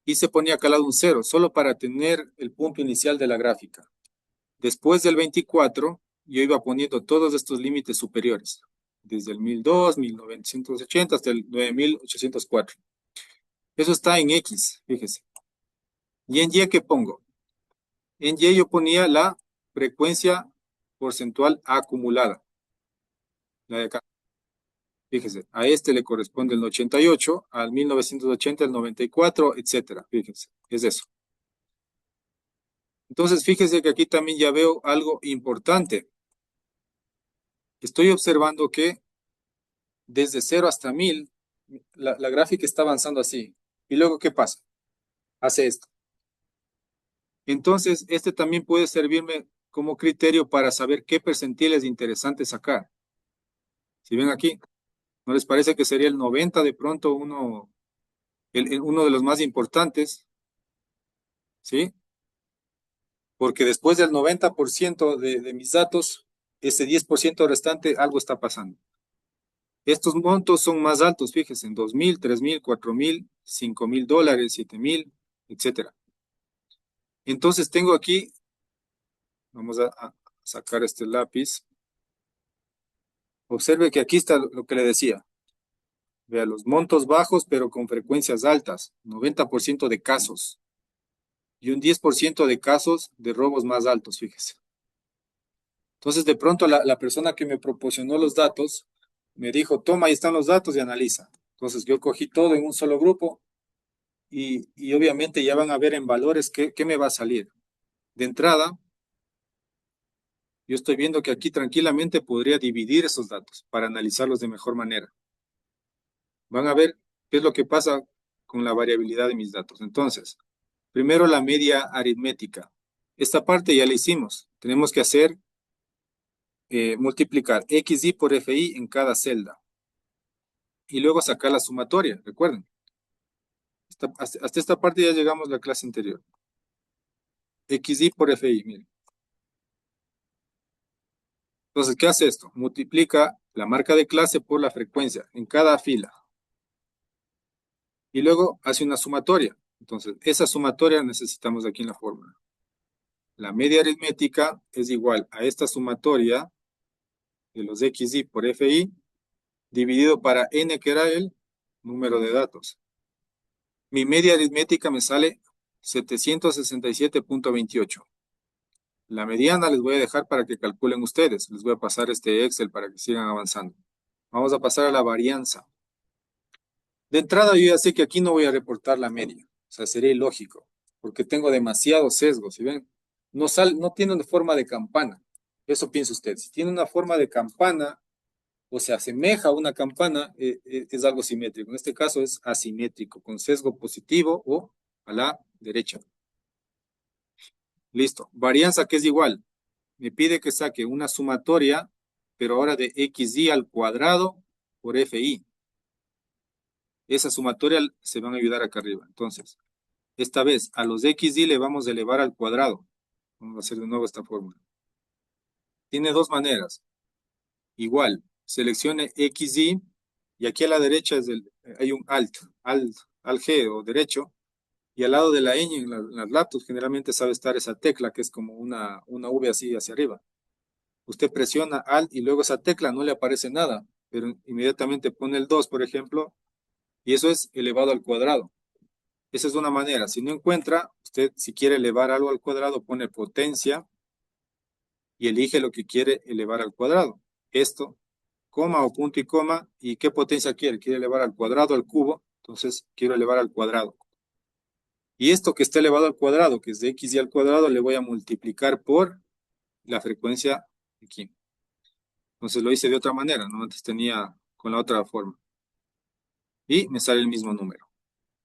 Y se ponía acá al lado un 0, solo para tener el punto inicial de la gráfica. Después del 24, yo iba poniendo todos estos límites superiores, desde el 1002, 1980 hasta el 9804. Eso está en X, fíjese. ¿Y en Y qué pongo? En Y yo ponía la frecuencia porcentual acumulada, la de acá. Fíjese, a este le corresponde el 88, al 1980 el 94, etcétera. Fíjense, es eso. Entonces, fíjese que aquí también ya veo algo importante. Estoy observando que desde 0 hasta 1000, la gráfica está avanzando así. ¿Y luego qué pasa? Hace esto. Entonces, este también puede servirme como criterio para saber qué percentil es interesante sacar. Si ven aquí, ¿no les parece que sería el 90 de pronto uno de los más importantes? ¿Sí? Porque después del 90% de mis datos, ese 10% restante, algo está pasando. Estos montos son más altos, fíjense, en 2000, 3000, 4000, $5000, 7000, etcétera. Entonces tengo aquí, vamos a sacar este lápiz. Observe que aquí está lo que le decía. Vea, los montos bajos, pero con frecuencias altas, 90% de casos. Y un 10% de casos de robos más altos, fíjese. Entonces, de pronto, la persona que me proporcionó los datos me dijo, toma, ahí están los datos y analiza. Entonces, yo cogí todo en un solo grupo y obviamente ya van a ver en valores qué me va a salir. De entrada, yo estoy viendo que aquí tranquilamente podría dividir esos datos para analizarlos de mejor manera. Van a ver qué es lo que pasa con la variabilidad de mis datos. Entonces, primero la media aritmética. Esta parte ya la hicimos. Tenemos que hacer multiplicar XY por FI en cada celda. Y luego sacar la sumatoria, recuerden. Hasta esta parte ya llegamos a la clase anterior. XY por FI, miren. Entonces, ¿qué hace esto? Multiplica la marca de clase por la frecuencia en cada fila. Y luego hace una sumatoria. Entonces, esa sumatoria necesitamos aquí en la fórmula. La media aritmética es igual a esta sumatoria de los XY por FI dividido para N, que era el número de datos. Mi media aritmética me sale 767.28. La mediana les voy a dejar para que calculen ustedes. Les voy a pasar este Excel para que sigan avanzando. Vamos a pasar a la varianza. De entrada yo ya sé que aquí no voy a reportar la media. O sea, sería ilógico, porque tengo demasiados sesgos. ¿Sí ven? No tiene una forma de campana. Eso piensa usted. Si tiene una forma de campana o se asemeja a una campana, es algo simétrico. En este caso es asimétrico, con sesgo positivo o a la derecha. Listo. Varianza que es igual. Me pide que saque una sumatoria, pero ahora de XY al cuadrado por FI. Esa sumatoria se van a ayudar acá arriba. Entonces, Esta vez a los xy le vamos a elevar al cuadrado. Vamos a hacer de nuevo esta fórmula. Tiene dos maneras. Igual, seleccione xy y aquí a la derecha hay un alt G o derecho, y al lado de la ñ en las laptops generalmente sabe estar esa tecla que es como una V así hacia arriba. Usted presiona alt y luego esa tecla no le aparece nada, pero inmediatamente pone el 2, por ejemplo, y eso es elevado al cuadrado. Esa es una manera. Si no encuentra, usted si quiere elevar algo al cuadrado, pone potencia y elige lo que quiere elevar al cuadrado. Esto, coma o punto y coma, ¿y qué potencia quiere? Quiere elevar al cuadrado, al cubo, entonces quiero elevar al cuadrado. Y esto que está elevado al cuadrado, que es de xy al cuadrado, le voy a multiplicar por la frecuencia aquí. Entonces lo hice de otra manera, ¿no? Antes tenía con la otra forma. Y me sale el mismo número.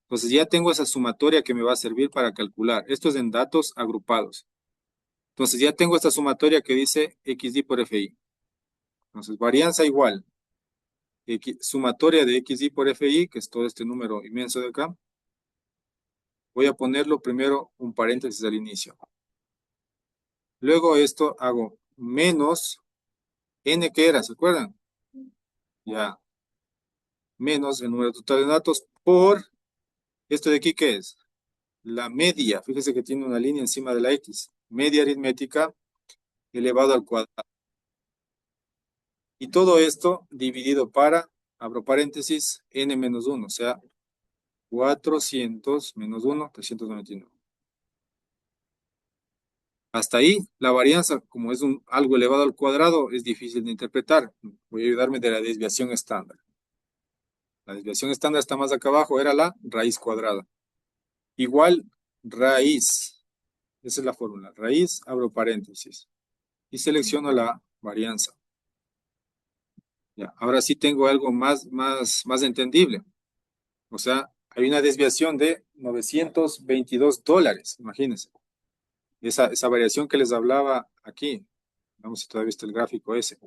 Entonces ya tengo esa sumatoria que me va a servir para calcular. Esto es en datos agrupados. Entonces ya tengo esta sumatoria que dice xy por fi. Entonces varianza igual. Sumatoria de xy por fi, que es todo este número inmenso de acá. Voy a ponerlo primero un paréntesis al inicio. Luego esto hago menos n que era, ¿se acuerdan? Ya. Menos el número total de datos por esto de aquí, ¿qué es? La media. Fíjese que tiene una línea encima de la x. Media aritmética elevado al cuadrado. Y todo esto dividido para, abro paréntesis, n menos 1, o sea, 400 menos 1, 399. Hasta ahí, la varianza, como es algo elevado al cuadrado, es difícil de interpretar. Voy a ayudarme de la desviación estándar. La desviación estándar está más acá abajo, era la raíz cuadrada. Igual raíz, esa es la fórmula, raíz, abro paréntesis, y selecciono la varianza. Ya, ahora sí tengo algo más entendible. O sea, hay una desviación de $922, imagínense. Esa variación que les hablaba aquí. Vamos si todavía está el gráfico ese.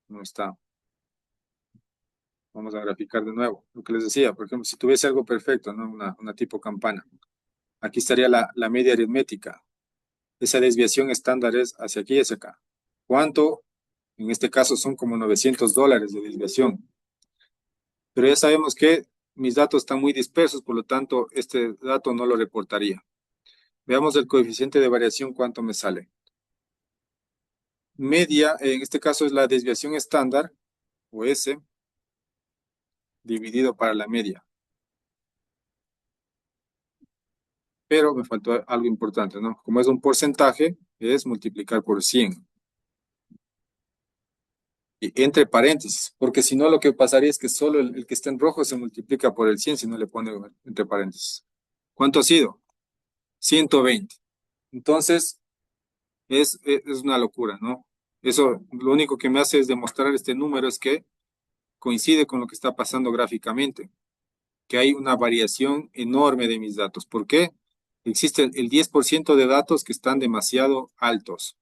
No está. Vamos a graficar de nuevo. Lo que les decía, por ejemplo, si tuviese algo perfecto, ¿no? Una tipo campana. Aquí estaría la media aritmética. Esa desviación estándar es hacia aquí y hacia acá. ¿Cuánto? En este caso son como $900 de desviación. Pero ya sabemos que mis datos están muy dispersos, por lo tanto, este dato no lo reportaría. Veamos el coeficiente de variación, cuánto me sale. Media, en este caso es la desviación estándar, o S, dividido para la media. Pero me faltó algo importante, ¿no? Como es un porcentaje, es multiplicar por 100. Y entre paréntesis, porque si no lo que pasaría es que solo el que está en rojo se multiplica por el 100 si no le pone entre paréntesis. ¿Cuánto ha sido? 120. Entonces, es una locura, ¿no? Eso lo único que me hace es demostrar este número es que coincide con lo que está pasando gráficamente, que hay una variación enorme de mis datos. ¿Por qué? Existe el 10% de datos que están demasiado altos.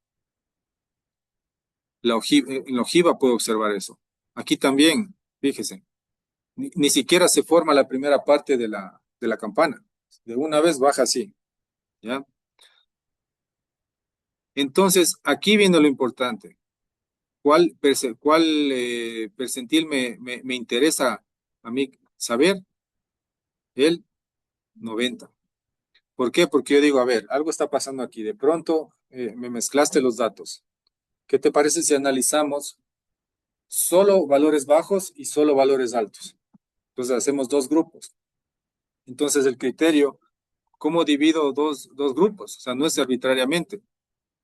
En la ojiva puedo observar eso. Aquí también, fíjese, ni siquiera se forma la primera parte de la campana. De una vez baja así, ¿ya? Entonces, aquí viene lo importante. ¿Cuál percentil me interesa a mí saber? El 90. ¿Por qué? Porque yo digo, a ver, algo está pasando aquí. De pronto me mezclaste los datos. ¿Qué te parece si analizamos solo valores bajos y solo valores altos? Entonces hacemos dos grupos. Entonces el criterio, ¿cómo divido dos grupos? O sea, no es arbitrariamente.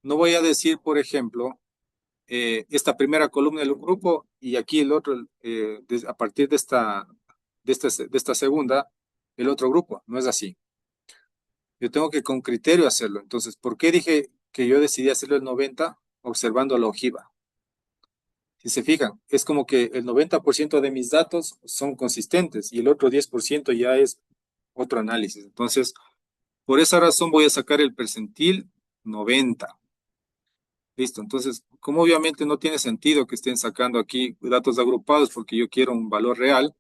No voy a decir, por ejemplo, esta primera columna del grupo y aquí el otro, a partir de esta segunda, el otro grupo. No es así. Yo tengo que con criterio hacerlo. Entonces, ¿por qué dije que yo decidí hacerlo el 90 observando la ojiva? Si se fijan, es como que el 90% de mis datos son consistentes y el otro 10% ya es otro análisis. Entonces, por esa razón voy a sacar el percentil 90. Listo. Entonces, como obviamente no tiene sentido que estén sacando aquí datos agrupados porque yo quiero un valor real,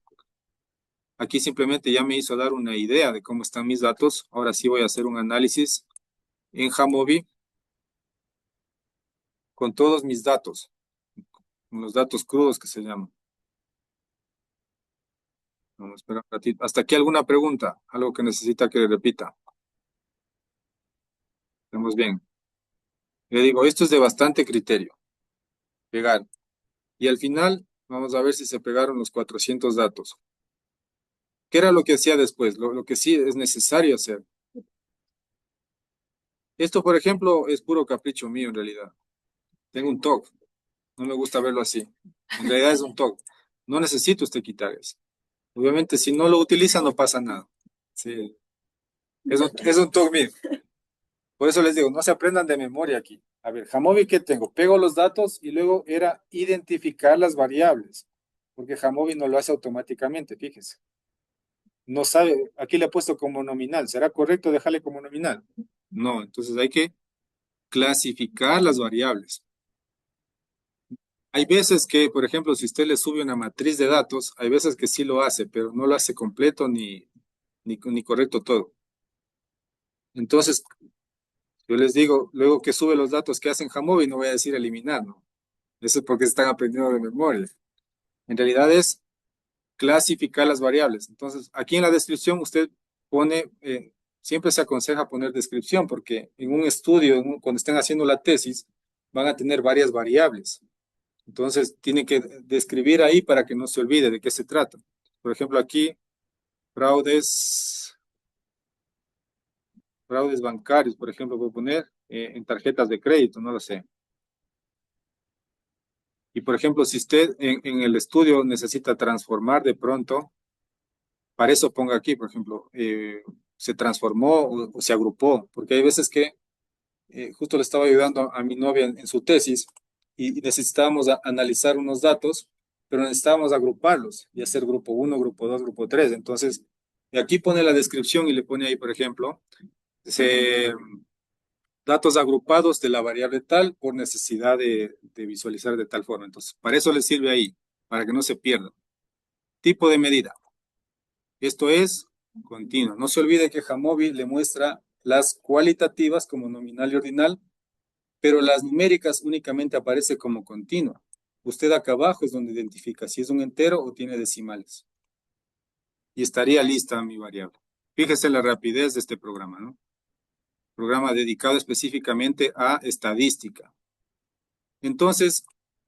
Aquí simplemente ya me hizo dar una idea de cómo están mis datos. Ahora sí voy a hacer un análisis en Jamovi con todos mis datos, con los datos crudos que se llaman. Vamos a esperar un ratito. ¿Hasta aquí alguna pregunta? ¿Algo que necesita que le repita? Estamos bien. Le digo, esto es de bastante criterio. Pegar. Y al final, vamos a ver si se pegaron los 400 datos. ¿Qué era lo que hacía después? Lo que sí es necesario hacer. Esto, por ejemplo, es puro capricho mío en realidad. Tengo un TOC. No me gusta verlo así. En realidad es un TOC. No necesito usted quitar eso. Obviamente, si no lo utiliza, no pasa nada. Sí. Es un TOC mío. Por eso les digo, no se aprendan de memoria aquí. A ver, Jamovi, ¿qué tengo? Pego los datos y luego era identificar las variables. Porque Jamovi no lo hace automáticamente, fíjese. No sabe, aquí le he puesto como nominal. ¿Será correcto dejarle como nominal? No, entonces hay que clasificar las variables. Hay veces que, por ejemplo, si usted le sube una matriz de datos, hay veces que sí lo hace, pero no lo hace completo ni correcto todo. Entonces, yo les digo, luego que sube los datos que hacen Jamovi, no voy a decir eliminar, ¿no? Eso es porque están aprendiendo de memoria. En realidad es clasificar las variables. Entonces, aquí en la descripción usted pone, siempre se aconseja poner descripción, porque en un estudio, cuando estén haciendo la tesis, van a tener varias variables. Entonces, tienen que describir ahí para que no se olvide de qué se trata. Por ejemplo, aquí, fraudes, fraudes bancarios, por ejemplo, voy a poner en tarjetas de crédito, no lo sé. Y por ejemplo, si usted en el estudio necesita transformar de pronto, para eso ponga aquí, por ejemplo, se transformó o se agrupó, porque hay veces que justo le estaba ayudando a mi novia en su tesis y necesitábamos analizar unos datos, pero necesitábamos agruparlos y hacer grupo uno, grupo 2, grupo 3. Entonces, aquí pone la descripción y le pone ahí, por ejemplo, se, datos agrupados de la variable tal por necesidad de visualizar de tal forma. Entonces, para eso le sirve ahí, para que no se pierda. Tipo de medida. Esto es continuo. No se olvide que Jamovi le muestra las cualitativas como nominal y ordinal, pero las numéricas únicamente aparece como continua. Usted acá abajo es donde identifica si es un entero o tiene decimales. Y estaría lista mi variable. Fíjese la rapidez de este programa, ¿no? Programa dedicado específicamente a estadística. Entonces,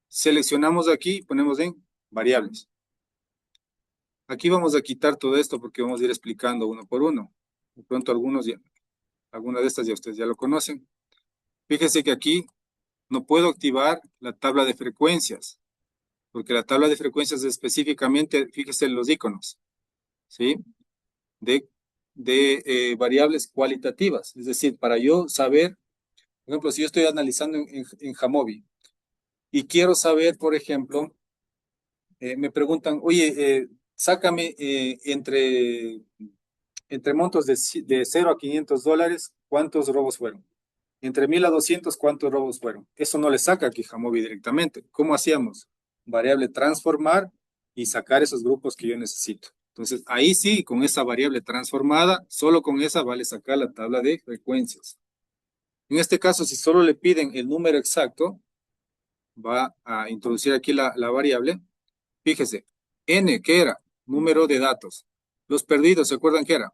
seleccionamos aquí, ponemos en variables. Aquí vamos a quitar todo esto porque vamos a ir explicando uno por uno. De pronto alguna de estas ya ustedes ya lo conocen. Fíjese que aquí no puedo activar la tabla de frecuencias, porque la tabla de frecuencias es específicamente, fíjese en los iconos, ¿sí? De, de variables cualitativas. Es decir, para yo saber, por ejemplo, si yo estoy analizando en Jamovi y quiero saber, por ejemplo, me preguntan, oye, sácame entre montos de 0 a $500, ¿cuántos robos fueron? Entre 1000 a 200, ¿cuántos robos fueron? Eso no le saca aquí Jamovi directamente. ¿Cómo hacíamos? Variable transformar y sacar esos grupos que yo necesito. Entonces, ahí sí, con esa variable transformada, solo con esa vale sacar la tabla de frecuencias. En este caso, si solo le piden el número exacto, va a introducir aquí la variable. Fíjese, N, ¿qué era? Número de datos. Los perdidos, ¿se acuerdan qué era?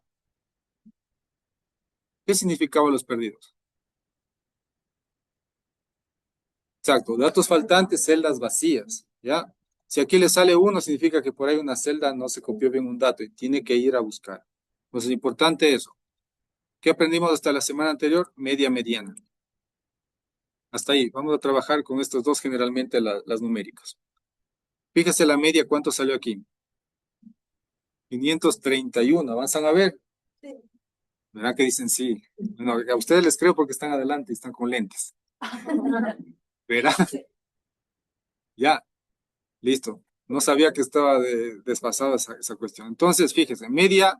¿Qué significaban los perdidos? Exacto, datos faltantes, celdas vacías, ¿ya? Si aquí le sale uno, significa que por ahí una celda no se copió bien un dato y tiene que ir a buscar. Entonces, es importante eso. ¿Qué aprendimos hasta la semana anterior? Media mediana. Hasta ahí, vamos a trabajar con estos dos generalmente las numéricas. Fíjese la media, ¿cuánto salió aquí? 531, ¿avanzan a ver? Sí. ¿Verdad que dicen sí? Bueno, a ustedes les creo porque están adelante y están con lentes. ¿Verdad? Ya, listo. No sabía que estaba desfasada esa cuestión. Entonces, fíjese, media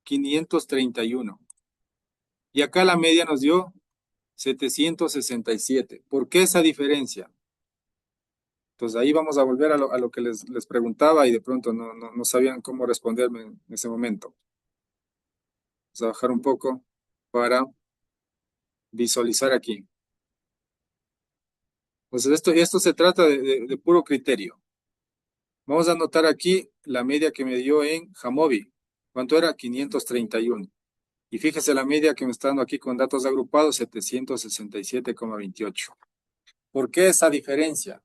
531. Y acá la media nos dio 767. ¿Por qué esa diferencia? Entonces ahí vamos a volver a lo que les preguntaba y de pronto no sabían cómo responderme en ese momento. Vamos a bajar un poco para visualizar aquí. Entonces esto se trata de puro criterio. Vamos a anotar aquí la media que me dio en Jamovi. ¿Cuánto era? 531. Y fíjese la media que me está dando aquí con datos agrupados, 767,28. ¿Por qué esa diferencia?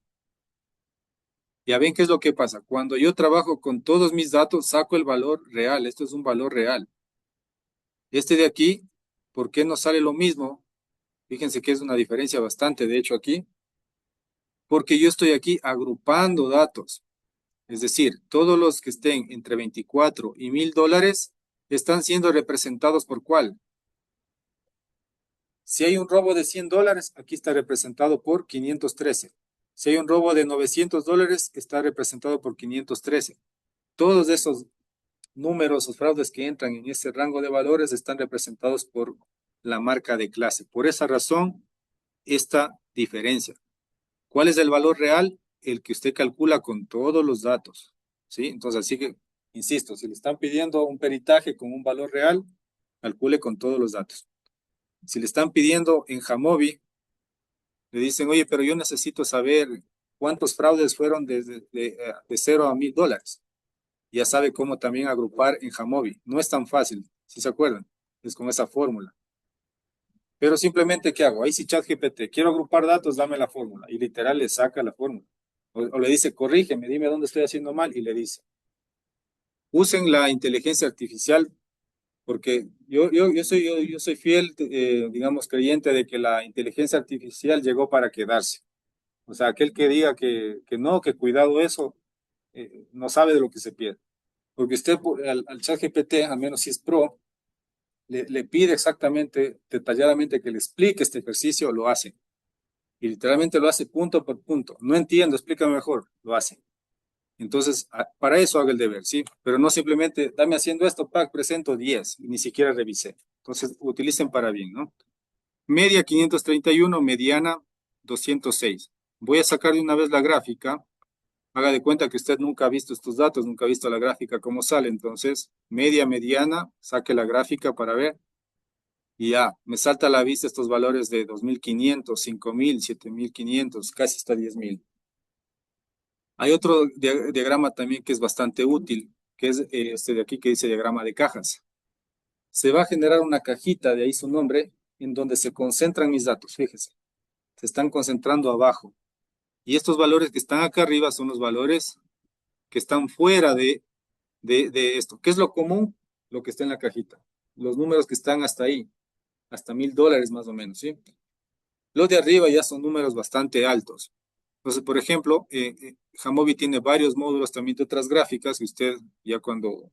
Ya ven qué es lo que pasa. Cuando yo trabajo con todos mis datos, saco el valor real. Esto es un valor real. Este de aquí, ¿por qué no sale lo mismo? Fíjense que es una diferencia bastante, de hecho, aquí. Porque yo estoy aquí agrupando datos. Es decir, todos los que estén entre 24 y $1000 están siendo representados por ¿cuál? Si hay un robo de $100, aquí está representado por 513. Si hay un robo de $900, está representado por 513. Todos esos números o fraudes que entran en ese rango de valores están representados por la marca de clase. Por esa razón, esta diferencia. ¿Cuál es el valor real? El que usted calcula con todos los datos. ¿Sí? Entonces, así que, insisto, si le están pidiendo un peritaje con un valor real, calcule con todos los datos. Si le están pidiendo en Jamovi, le dicen, oye, pero yo necesito saber cuántos fraudes fueron de 0 a $1000. Ya sabe cómo también agrupar en Jamovi. No es tan fácil, si se acuerdan, es con esa fórmula. Pero simplemente, ¿qué hago? Ahí si ChatGPT, quiero agrupar datos, dame la fórmula. Y literal le saca la fórmula. O le dice, corrígeme, dime dónde estoy haciendo mal. Y le dice, usen la inteligencia artificial, porque yo soy fiel, digamos, creyente de que la inteligencia artificial llegó para quedarse. O sea, aquel que diga que no, que cuidado eso, no sabe de lo que se pierde. Porque usted al ChatGPT, al menos si es pro, le pide exactamente, detalladamente que le explique este ejercicio, lo hace. Y literalmente lo hace punto por punto. No entiendo, explícame mejor, lo hace. Entonces, para eso hago el deber, ¿sí? Pero no simplemente, dame haciendo esto, pack, presento 10, y ni siquiera revisé. Entonces, utilicen para bien, ¿no? Media 531, mediana 206. Voy a sacar de una vez la gráfica. Haga de cuenta que usted nunca ha visto estos datos, nunca ha visto la gráfica cómo sale. Entonces, media, mediana, saque la gráfica para ver. Y ya, me salta a la vista estos valores de 2500, 5000, 7500, casi hasta 10000. Hay otro diagrama también que es bastante útil, que es este de aquí que dice diagrama de cajas. Se va a generar una cajita, de ahí su nombre, en donde se concentran mis datos, fíjese. Se están concentrando abajo. Y estos valores que están acá arriba son los valores que están fuera de esto. ¿Qué es lo común? Lo que está en la cajita. Los números que están hasta ahí, hasta $1000 más o menos, ¿sí? Los de arriba ya son números bastante altos. Entonces, por ejemplo, Jamovi tiene varios módulos también de otras gráficas que usted ya cuando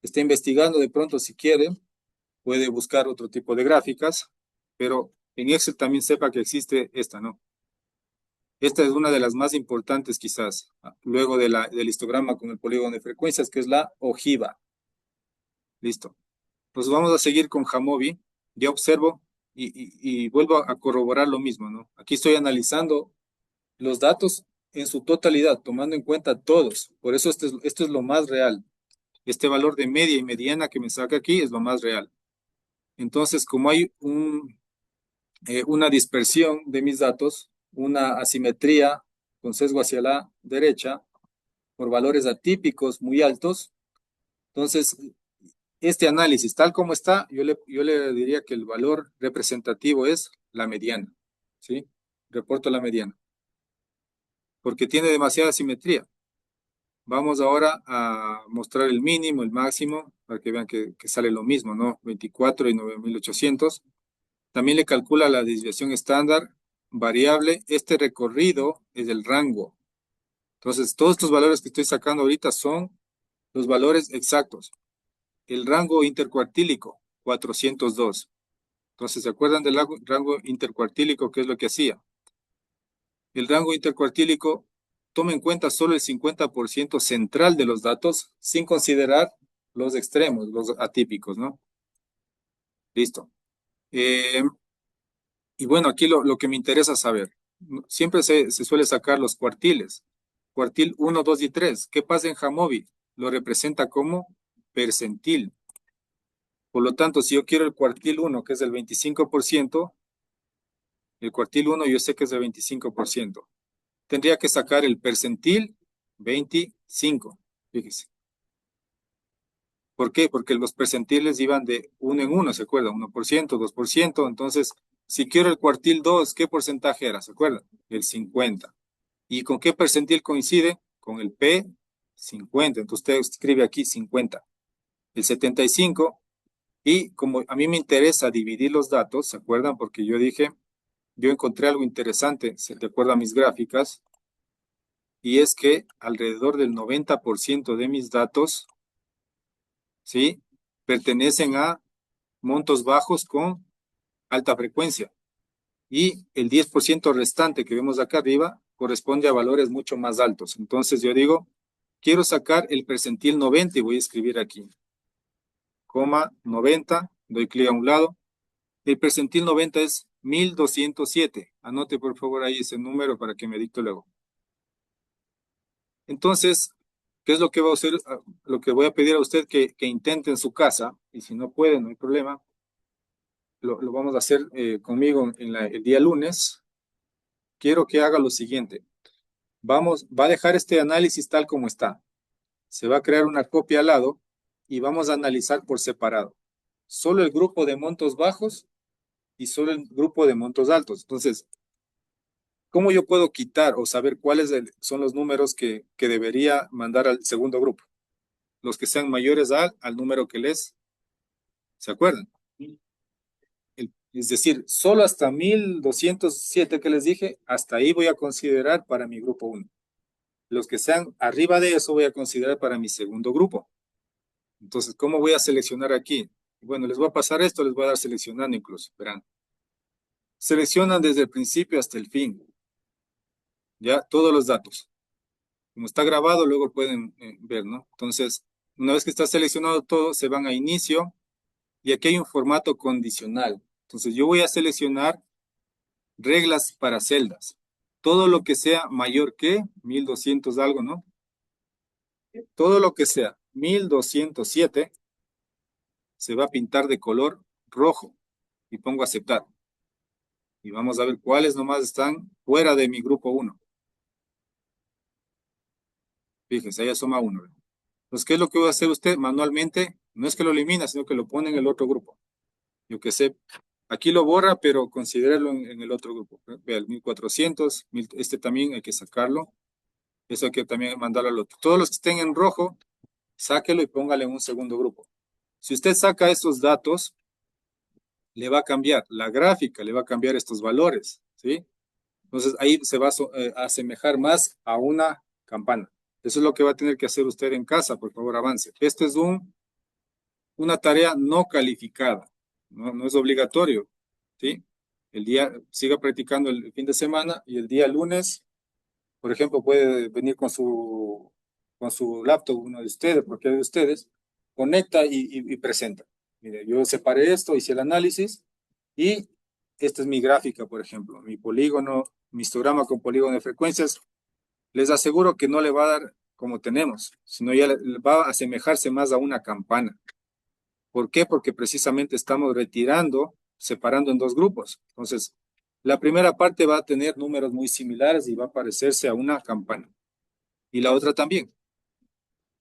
esté investigando de pronto si quiere, puede buscar otro tipo de gráficas, pero en Excel también sepa que existe esta, ¿no? Esta es una de las más importantes quizás, luego del histograma con el polígono de frecuencias, que es la ojiva. Listo. Pues vamos a seguir con Jamovi. Ya observo y vuelvo a corroborar lo mismo, ¿no? Aquí estoy analizando los datos en su totalidad, tomando en cuenta todos. Por eso esto es lo más real. Este valor de media y mediana que me saca aquí es lo más real. Entonces, como hay una dispersión de mis datos, una asimetría con sesgo hacia la derecha, por valores atípicos muy altos, entonces este análisis, tal como está, yo le diría que el valor representativo es la mediana, ¿sí? Reporto la mediana, porque tiene demasiada simetría. Vamos ahora a mostrar el mínimo, el máximo, para que vean que sale lo mismo, ¿no? 24 y 9800. También le calcula la desviación estándar variable. Este recorrido es el rango. Entonces, todos estos valores que estoy sacando ahorita son los valores exactos. El rango intercuartílico, 402. Entonces, ¿se acuerdan del rango intercuartílico? ¿Qué es lo que hacía? El rango intercuartílico toma en cuenta solo el 50% central de los datos, sin considerar los extremos, los atípicos, ¿no? Listo. Y bueno, aquí lo que me interesa saber. siempre se suele sacar los cuartiles. Cuartil 1, 2 y 3. ¿Qué pasa en Jamovi? Lo representa como percentil. Por lo tanto, si yo quiero el cuartil 1, que es el 25%, el cuartil 1 yo sé que es el 25%. Tendría que sacar el percentil 25. Fíjese. ¿Por qué? Porque los percentiles iban de uno en uno, ¿se acuerda? 1%, 2%. Entonces, si quiero el cuartil 2, ¿qué porcentaje era? ¿Se acuerda? El 50. ¿Y con qué percentil coincide? Con el P50. Entonces usted escribe aquí 50. El 75. Y como a mí me interesa dividir los datos, ¿se acuerdan? Porque yo dije, yo encontré algo interesante, de acuerdo a mis gráficas, y es que alrededor del 90% de mis datos, ¿sí? Pertenecen a montos bajos con alta frecuencia. Y el 10% restante que vemos acá arriba corresponde a valores mucho más altos. Entonces yo digo, quiero sacar el percentil 90 y voy a escribir aquí, coma 90, doy clic a un lado. El percentil 90 es 1207. Anote por favor ahí ese número para que me dicte luego. Entonces, ¿qué es lo que va a hacer? Lo que voy a pedir a usted que intente en su casa, y si no puede, no hay problema, lo vamos a hacer conmigo el día lunes. Quiero que haga lo siguiente. Va a dejar este análisis tal como está. Se va a crear una copia al lado y vamos a analizar por separado. Solo el grupo de montos bajos y solo el grupo de montos altos. Entonces, ¿cómo yo puedo quitar o saber cuáles son los números que debería mandar al segundo grupo? Los que sean mayores al número que les, ¿se acuerdan? Es decir, solo hasta 1207 que les dije, hasta ahí voy a considerar para mi grupo 1. Los que sean arriba de eso voy a considerar para mi segundo grupo. Entonces, ¿cómo voy a seleccionar aquí? Bueno, les voy a pasar esto, les voy a dar seleccionando incluso, verán. Seleccionan desde el principio hasta el fin, ya, todos los datos. Como está grabado, luego pueden ver, ¿no? Entonces, una vez que está seleccionado todo, se van a inicio y aquí hay un formato condicional. Entonces, yo voy a seleccionar reglas para celdas. Todo lo que sea mayor que 1200 algo, ¿no? Todo lo que sea 1207 se va a pintar de color rojo y pongo aceptar. Y vamos a ver cuáles nomás están fuera de mi grupo 1. Fíjense, ahí asoma uno. Entonces, ¿qué es lo que va a hacer usted manualmente? No es que lo elimina, sino que lo pone en el otro grupo. Yo que sé, aquí lo borra, pero considérelo en el otro grupo. Vea, el 1400, este también hay que sacarlo. Eso hay que también mandarlo al otro. Todos los que estén en rojo, sáquelo y póngale en un segundo grupo. Si usted saca estos datos, le va a cambiar la gráfica, le va a cambiar estos valores, ¿sí? Entonces ahí se va a asemejar más a una campana. Eso es lo que va a tener que hacer usted en casa, por favor, avance. Este es una tarea no calificada, no es obligatorio, ¿sí? Siga practicando el fin de semana y el día lunes, por ejemplo, puede venir con su laptop, uno de ustedes, porque de ustedes, conecta y presenta. Mire, yo separé esto, hice el análisis y esta es mi gráfica, por ejemplo, mi polígono, mi histograma con polígono de frecuencias. Les aseguro que no le va a dar como tenemos, sino ya va a asemejarse más a una campana. ¿Por qué? Porque precisamente estamos retirando, separando en dos grupos. Entonces, la primera parte va a tener números muy similares y va a parecerse a una campana. Y la otra también,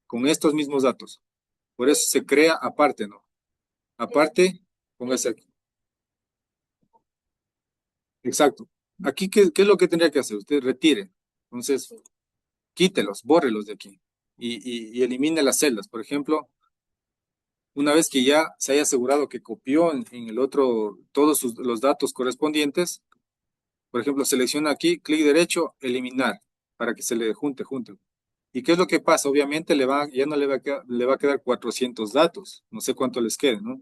con estos mismos datos. Por eso se crea aparte, ¿no? Aparte, póngase aquí. Exacto. Aquí, ¿qué es lo que tendría que hacer? Usted retire. Entonces, quítelos, bórrelos de aquí. Y elimine las celdas. Por ejemplo, una vez que ya se haya asegurado que copió en el otro todos los datos correspondientes, por ejemplo, selecciona aquí, clic derecho, eliminar, para que se le junte. ¿Y qué es lo que pasa? Obviamente ya no le va a quedar 400 datos, no sé cuánto les quede, ¿no?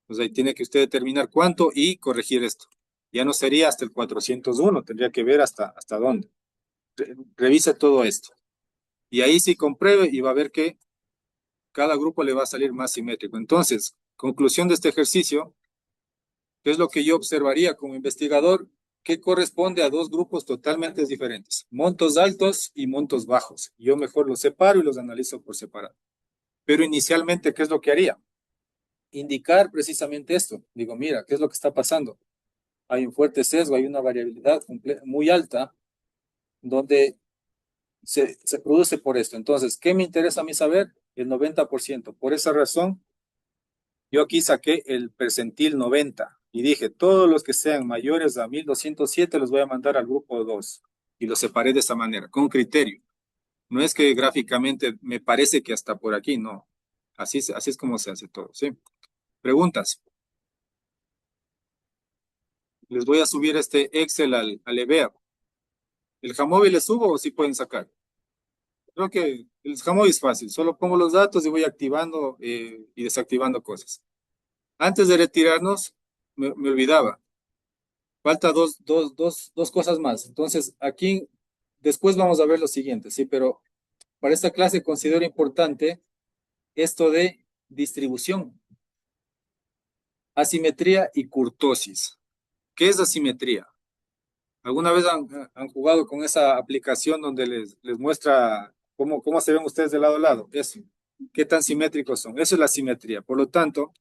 Pues ahí tiene que usted determinar cuánto y corregir esto. Ya no sería hasta el 401, tendría que ver hasta dónde. Revise todo esto. Y ahí sí compruebe y va a ver que cada grupo le va a salir más simétrico. Entonces, conclusión de este ejercicio, ¿qué es lo que yo observaría como investigador? que corresponde a dos grupos totalmente diferentes, montos altos y montos bajos. Yo mejor los separo y los analizo por separado. Pero inicialmente, ¿qué es lo que haría? Indicar precisamente esto. Digo, mira, ¿qué es lo que está pasando? Hay un fuerte sesgo, hay una variabilidad muy alta donde se produce por esto. Entonces, ¿qué me interesa a mí saber? El 90%. Por esa razón, yo aquí saqué el percentil 90 y dije, todos los que sean mayores a 1207 los voy a mandar al grupo 2 y los separé de esta manera, con criterio. No es que gráficamente me parece que hasta por aquí, no. Así es como se hace todo, ¿sí? Preguntas. Les voy a subir este Excel al EVEA. ¿El Jamovi le subo o sí pueden sacar? Creo que el Jamovi es fácil, solo pongo los datos y voy activando y desactivando cosas. Antes de retirarnos, me olvidaba. Falta dos cosas más. Entonces, aquí después vamos a ver lo siguiente, ¿sí? Pero para esta clase considero importante esto de distribución, asimetría y kurtosis. ¿Qué es asimetría? ¿Alguna vez han jugado con esa aplicación donde les muestra cómo se ven ustedes de lado a lado? Eso. ¿Qué tan simétricos son? Eso es la simetría. Por lo tanto,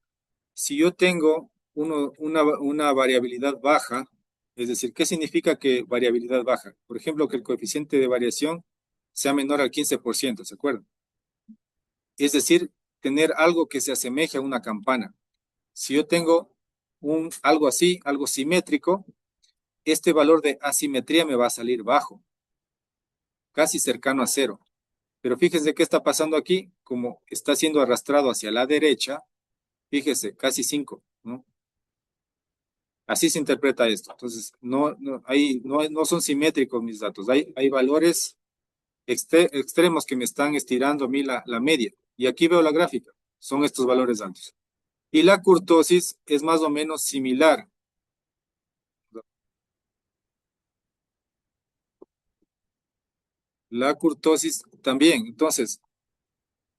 si yo tengo una variabilidad baja, es decir, ¿qué significa que variabilidad baja? Por ejemplo, que el coeficiente de variación sea menor al 15%, ¿se acuerdan? Es decir, tener algo que se asemeje a una campana. Si yo tengo algo así, algo simétrico, este valor de asimetría me va a salir bajo, casi cercano a cero. Pero fíjense qué está pasando aquí, como está siendo arrastrado hacia la derecha, fíjese, casi 5, ¿no? Así se interpreta esto. Entonces, no son simétricos mis datos. Hay valores extremos que me están estirando a mí la media. Y aquí veo la gráfica. Son estos valores altos. Y la kurtosis es más o menos similar. La kurtosis también. Entonces,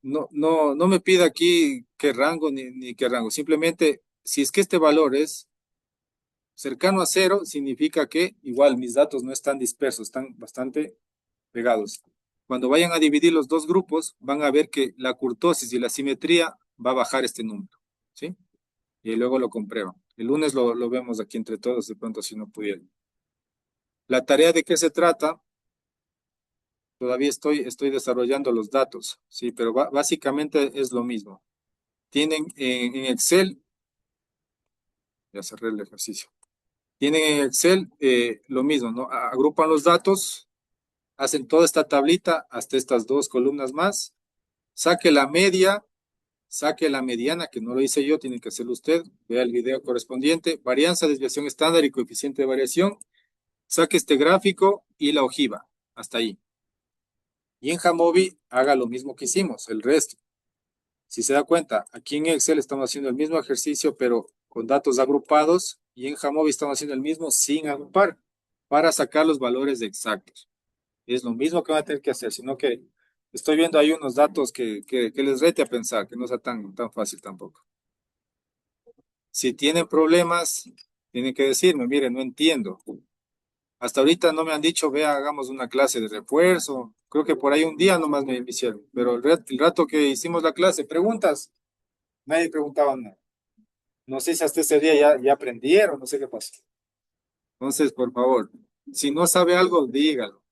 no me pida aquí qué rango ni qué rango. Simplemente, si es que este valor es cercano a cero, significa que igual mis datos no están dispersos, están bastante pegados. Cuando vayan a dividir los dos grupos, van a ver que la kurtosis y la simetría va a bajar este número, ¿sí? Y luego lo comprueban. El lunes lo vemos aquí entre todos, de pronto si no pudieron. La tarea de qué se trata, todavía estoy desarrollando los datos, ¿sí? Pero básicamente es lo mismo. Tienen en Excel, ya cerré el ejercicio, tienen en Excel lo mismo, ¿no? Agrupan los datos, hacen toda esta tablita hasta estas dos columnas más, saque la media, saque la mediana, que no lo hice yo, tiene que hacerlo usted, vea el video correspondiente, varianza, desviación estándar y coeficiente de variación, saque este gráfico y la ojiva, hasta ahí. Y en Jamovi haga lo mismo que hicimos, el resto. Si se da cuenta, aquí en Excel estamos haciendo el mismo ejercicio, pero con datos agrupados, y en Jamovi estamos haciendo el mismo sin agrupar, para sacar los valores exactos. Es lo mismo que van a tener que hacer, sino que estoy viendo ahí unos datos que les rete a pensar, que no sea tan fácil tampoco. Si tienen problemas, tienen que decirme, mire, no entiendo. Hasta ahorita no me han dicho, vea, hagamos una clase de refuerzo. Creo que por ahí un día nomás me hicieron, pero el rato que hicimos la clase, preguntas, nadie preguntaba nada. No sé si hasta ese día ya aprendieron, no sé qué pasó. Entonces, por favor, si no sabe algo, dígalo.